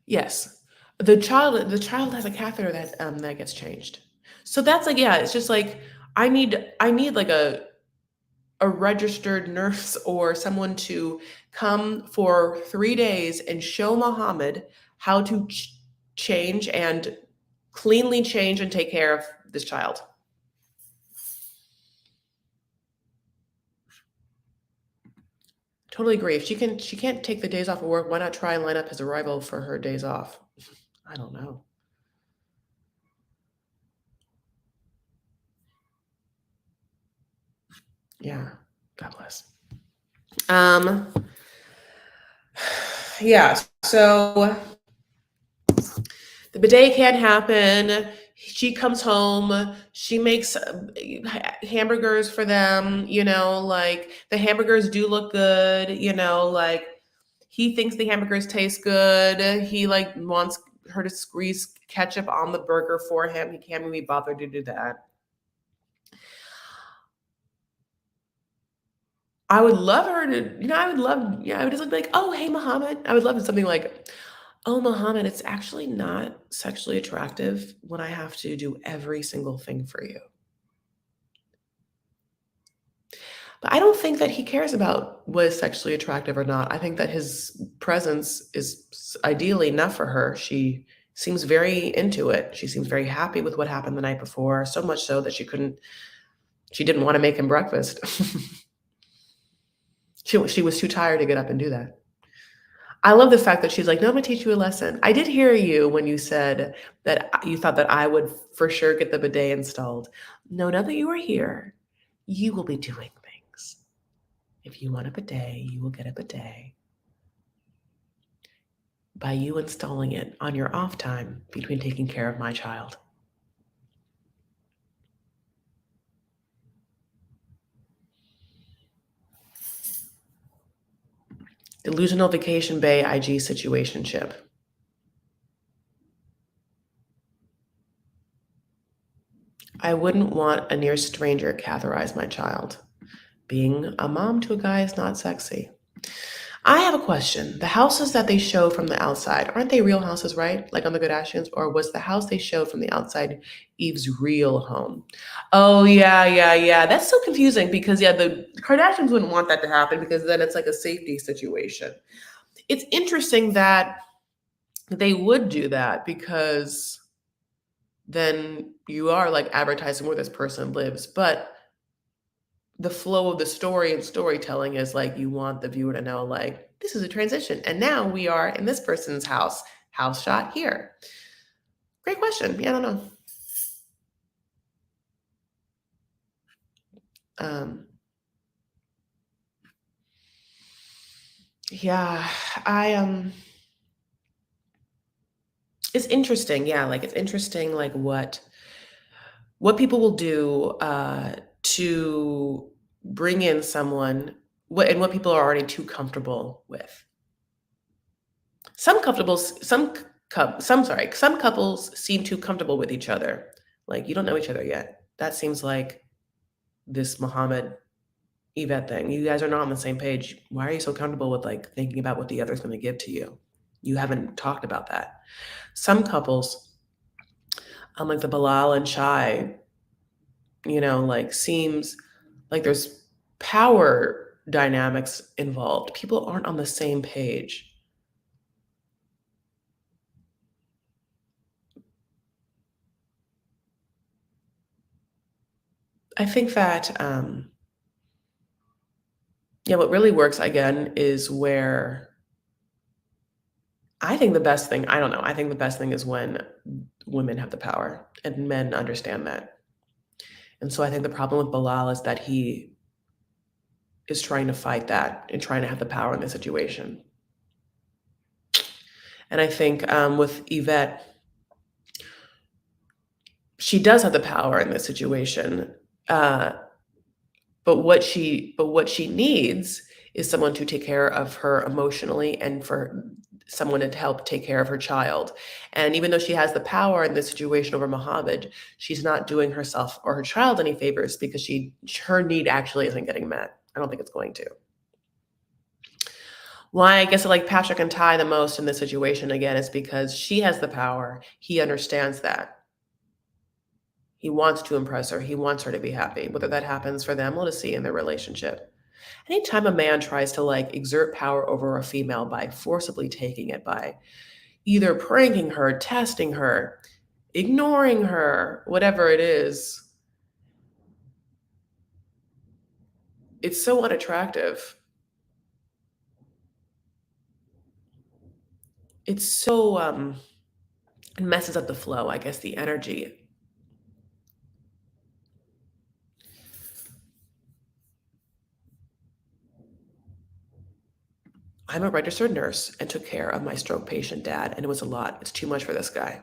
Yes. The child has a catheter that gets changed. So that's like, yeah, it's just like, I need like a registered nurse or someone to come for 3 days and show Mohammed how to change and cleanly change and take care of this child. Totally agree. If she can't take the days off of work, why not try and line up his arrival for her days off? I don't know. Yeah. God bless. Um, yeah, so the bidet can't happen. She comes home. She makes hamburgers for them. Like the hamburgers do look good. Like he thinks the hamburgers taste good. He like wants her to squeeze ketchup on the burger for him. He can't even be bothered to do that. I would love her to, I would love, yeah, I would just be like, oh, hey, Muhammad. I would love something like, oh, Muhammad, it's actually not sexually attractive when I have to do every single thing for you. But I don't think that he cares about what is sexually attractive or not. I think that his presence is ideally enough for her. She Seems very into it. She seems very happy with what happened the night before, so much so that she didn't wanna make him breakfast. She was too tired to get up and do that. I love the fact that she's like, "No, I'm gonna teach you a lesson." I did hear you when you said that you thought that I would for sure get the bidet installed. No, now that you are here, you will be doing things. If you want a bidet, you will get a bidet by you installing it on your off time between taking care of my child. Delusional vacation bay IG situationship. I wouldn't want a near stranger catheterize my child. Being a mom to a guy is not sexy. I have a question. The houses that they show from the outside, aren't they real houses, right? Like on the Kardashians? Or was the house they showed from the outside Eve's real home? Oh, yeah, yeah, yeah. That's so confusing because, yeah, the Kardashians wouldn't want that to happen because then it's like a safety situation. It's interesting that they would do that because then you are like advertising where this person lives. But the flow of the story and storytelling is like you want the viewer to know like this is a transition and now we are in this person's house shot here. Great question. Yeah, I don't know. um yeah, I it's interesting. Yeah, like it's interesting like what people will do to bring in someone what people are already too comfortable with. Some couples, some couples seem too comfortable with each other. Like you don't know each other yet. That seems like this Mohammed Yvette thing. You guys are not on the same page. Why are you so comfortable with like thinking about what the other's going to give to you? You haven't talked about that. Some couples, like the Bilal and Shai, like seems like there's power dynamics involved. People aren't on the same page. I think that yeah, what really works again is where I think the best thing, I don't know, I think the best thing is when women have the power and men understand that. And so I think the problem with Bilal is that he is trying to fight that and trying to have the power in the situation. And I think with Yvette, she does have the power in this situation. Uh, but what she needs is someone to take care of her emotionally and for someone to help take care of her child. And even though she has the power in this situation over Mohammed, she's not doing herself or her child any favors because her need actually isn't getting met. I don't think it's going to. Why I guess I like Patrick and Ty the most in this situation again is because she has the power. He understands that. He wants to impress her. He wants her to be happy. Whether that happens for them, we'll just see in their relationship. Anytime a man tries to like exert power over a female by forcibly taking it, by either pranking her, testing her, ignoring her, whatever it is, it's so unattractive. It's so it messes up the flow, I guess, the energy. I'm a registered nurse and took care of my stroke patient dad, and it was a lot. It's too much for this guy.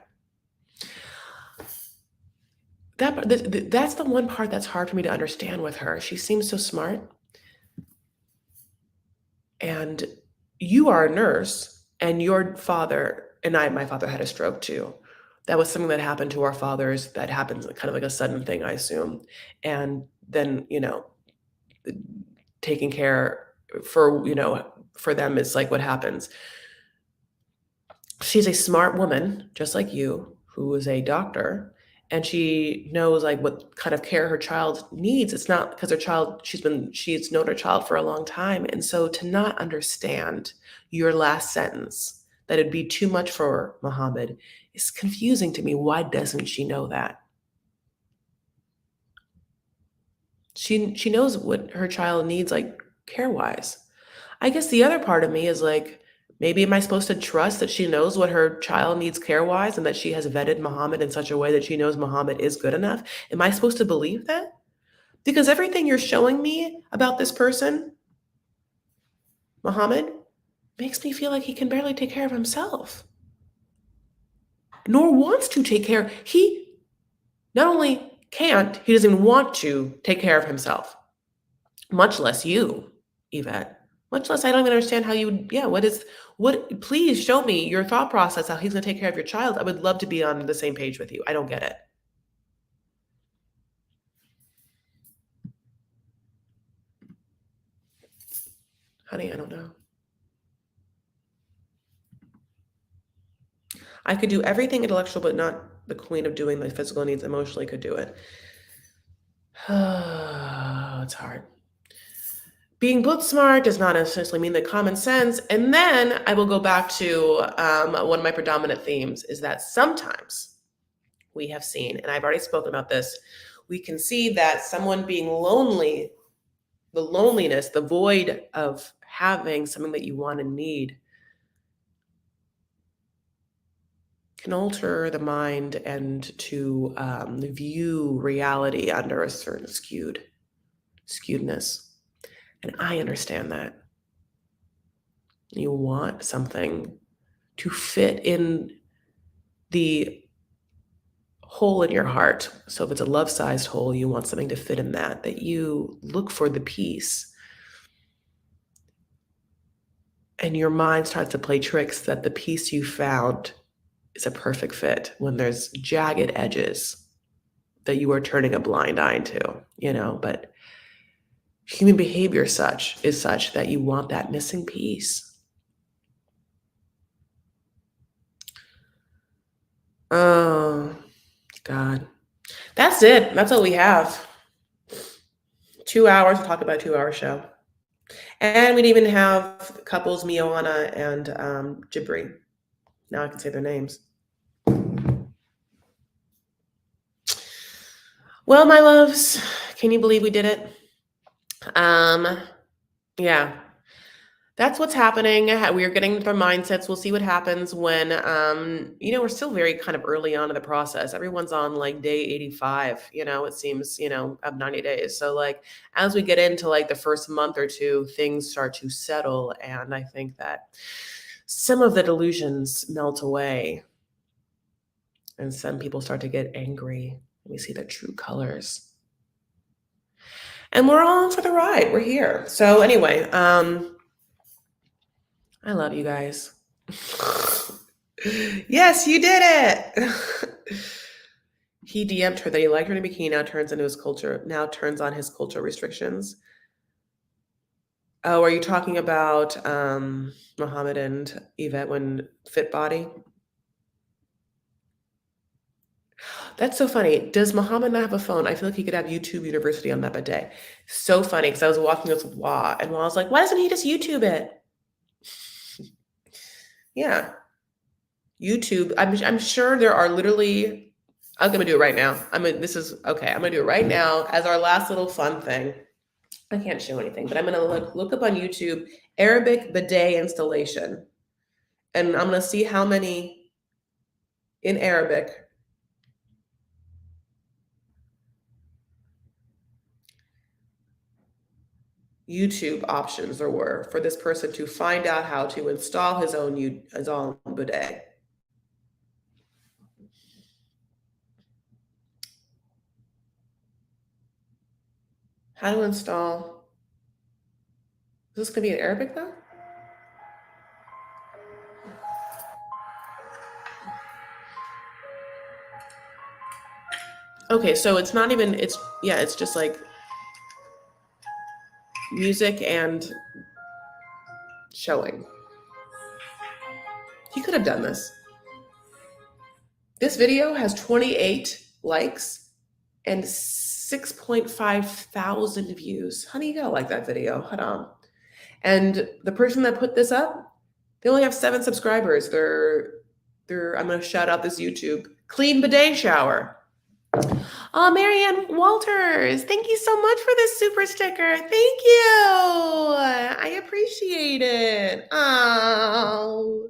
That's the one part that's hard for me to understand with her. She seems so smart, and you are a nurse, and your father and my father had a stroke too. That was something that happened to our fathers. That happens kind of like a sudden thing, I assume. And then, taking care for them is like what happens. She's a smart woman, just like you, who is a doctor, and she knows like what kind of care her child needs. It's not because she's known her child for a long time. And so to not understand your last sentence, that it'd be too much for Muhammad, It's confusing to me. Why doesn't she know that? She knows what her child needs, like, care-wise. I guess the other part of me is like, maybe am I supposed to trust that she knows what her child needs care-wise and that she has vetted Mohamed in such a way that she knows Mohamed is good enough? Am I supposed to believe that? Because everything you're showing me about this person, Mohamed, makes me feel like he can barely take care of himself, nor wants to take care. He not only can't, he doesn't even want to take care of himself, much less you, Yvette. Much less, I don't even understand how you would, yeah, please show me your thought process, how he's gonna take care of your child. I would love to be on the same page with you. I don't get it. Honey, I don't know. I could do everything intellectual, but not the queen of doing the physical needs. Emotionally could do it. It's hard. Being book smart does not necessarily mean that common sense. And then I will go back to one of my predominant themes is that sometimes we have seen, and I've already spoken about this, we can see that someone being lonely, the loneliness, the void of having something that you want and need can alter the mind and to view reality under a certain skewedness. And I understand that. You want something to fit in the hole in your heart. So if it's a love-sized hole, you want something to fit in that you look for the peace. And your mind starts to play tricks that the piece you found is a perfect fit when there's jagged edges that you are turning a blind eye to, but human behavior is such that you want that missing piece. Oh, God. That's it. That's all we have. 2 hours to talk about a 2-hour show. And we'd even have couples Mioana and Jibri. Now I can say their names. Well, my loves, can you believe we did it? Yeah. That's what's happening. We're getting their mindsets. We'll see what happens when, we're still very kind of early on in the process. Everyone's on like day 85, it seems, of 90 days. So like, as we get into like the first month or two, things start to settle. And I think that some of the delusions melt away and some people start to get angry. We see their true colors. And we're on for the ride. We're here. So anyway, I love you guys. Yes, you did it. He DM'd her that he liked her in a bikini, now turns on his culture restrictions. Oh, are you talking about Mohamed and Yvette when Fit Body? That's so funny. Does Mohamed not have a phone? I feel like he could have YouTube University on that bidet. So funny, because I was walking with Wa, and Wa was like, why doesn't he just YouTube it? Yeah. YouTube. I'm sure there are literally, I'm gonna do it right now. I'm gonna do it right now as our last little fun thing. I can't show anything, but I'm gonna look up on YouTube Arabic bidet installation. And I'm gonna see how many in Arabic YouTube options there were for this person to find out how to install his own bidet. How to install. Is this gonna be in Arabic though? Okay, so it's not even, it's just like music and showing. He could have done this. This video has 28 likes and 6.5 thousand views. Honey, you gotta like that video. Hold on. And the person that put this up, they only have 7 subscribers. Their I'm going to shout out this YouTube clean bidet shower. Oh, Marianne Walters, thank you so much for this super sticker. Thank you. I appreciate it. Oh,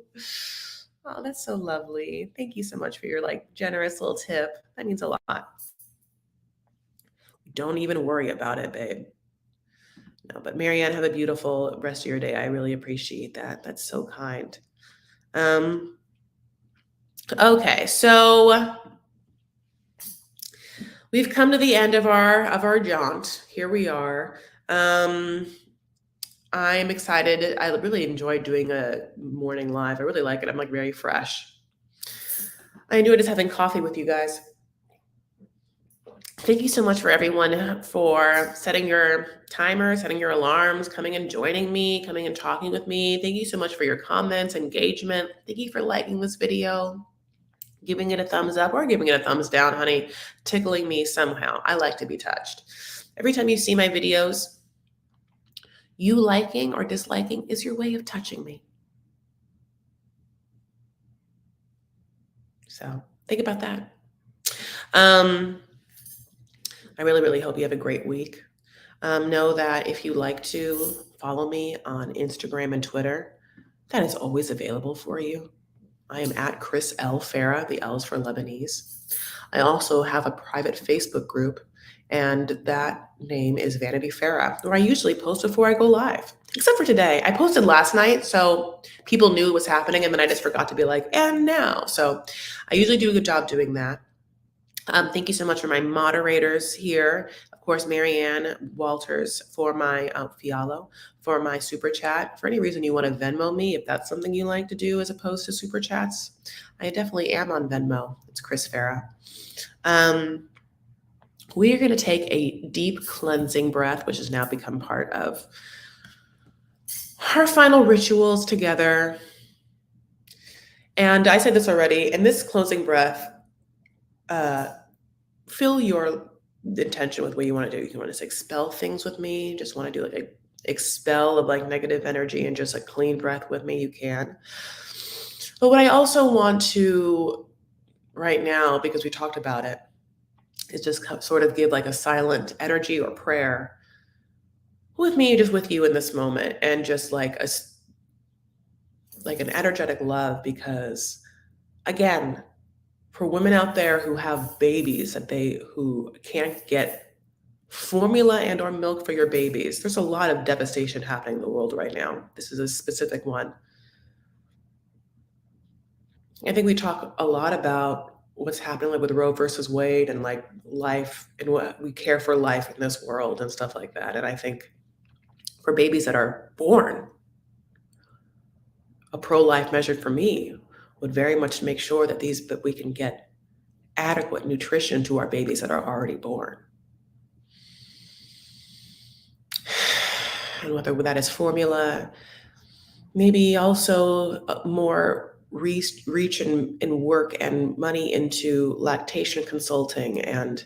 that's so lovely. Thank you so much for your like generous little tip. That means a lot. Don't even worry about it, babe. No, but Marianne, have a beautiful rest of your day. I really appreciate that. That's so kind. Okay, so we've come to the end of our jaunt. Here we are. I'm excited. I really enjoyed doing a morning live. I really like it. I'm like very fresh. I enjoy just having coffee with you guys. Thank you so much for everyone for setting your timer, setting your alarms, coming and joining me, coming and talking with me. Thank you so much for your comments, engagement. Thank you for liking this video, giving it a thumbs up or giving it a thumbs down, honey, tickling me somehow. I like to be touched. Every time you see my videos, you liking or disliking is your way of touching me. So think about that. I really, really hope you have a great week. Know that if you like to follow me on Instagram and Twitter, that is always available for you. I am at Chris L. Farah. The L is for Lebanese. I also have a private Facebook group, and that name is Vanity Farah, where I usually post before I go live. Except for today. I posted last night, so people knew it was happening, and then I just forgot to be like, and now. So I usually do a good job doing that. Thank you so much for my moderators here. Of course, Marianne Walters for my Fialo, for my super chat. For any reason you want to Venmo me, if that's something you like to do as opposed to super chats, I definitely am on Venmo. It's Chris Farah. We are going to take a deep cleansing breath, which has now become part of our final rituals together. And I said this already, in this closing breath, fill your intention with what you want to do. You want to just expel things with me, just want to do like a expel of like negative energy and just a clean breath with me, you can. But what I also want to right now, because we talked about it, is just sort of give like a silent energy or prayer with me, just with you in this moment, and just like an energetic love, because again, for women out there who have babies who can't get formula and or milk for your babies, there's a lot of devastation happening in the world right now. This is a specific one. I think we talk a lot about what's happening like with Roe versus Wade and like life and what we care for life in this world and stuff like that. And I think for babies that are born, a pro-life measure for me would very much make sure that we can get adequate nutrition to our babies that are already born. And whether that is formula, maybe also more reach and work and money into lactation consulting and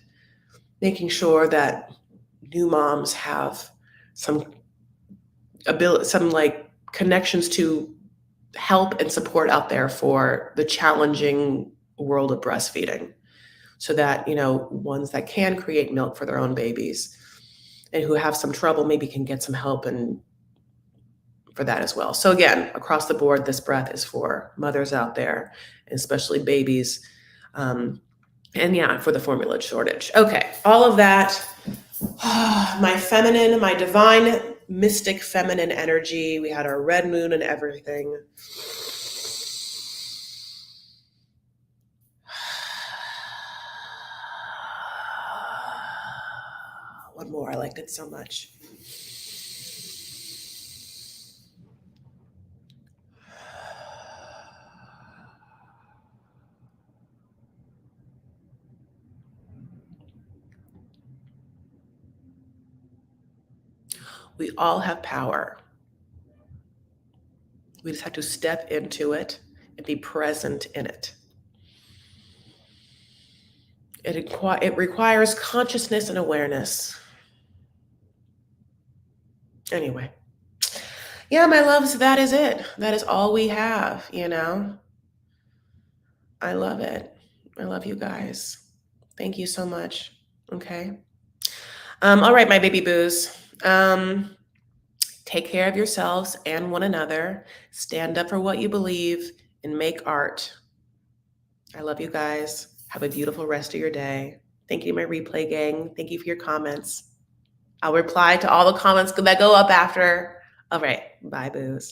making sure that new moms have some ability, some like connections to help and support out there for the challenging world of breastfeeding, so that, ones that can create milk for their own babies and who have some trouble maybe can get some help and for that as well. So again, across the board, this breath is for mothers out there, and especially babies. And yeah, for the formula shortage. Okay, all of that, my feminine, my divine, mystic feminine energy. We had our red moon and everything. One more, I liked it so much. We all have power. We just have to step into it and be present in it. It requires consciousness and awareness. Anyway. Yeah, my loves, that is it. That is all we have, I love it. I love you guys. Thank you so much. Okay. All right, my baby boos. Take care of yourselves and one another. Stand up for what you believe and make art. I love you guys. Have a beautiful rest of your day. Thank you, my replay gang. Thank you for your comments. I'll reply to all the comments that go up after. All right. Bye, boos.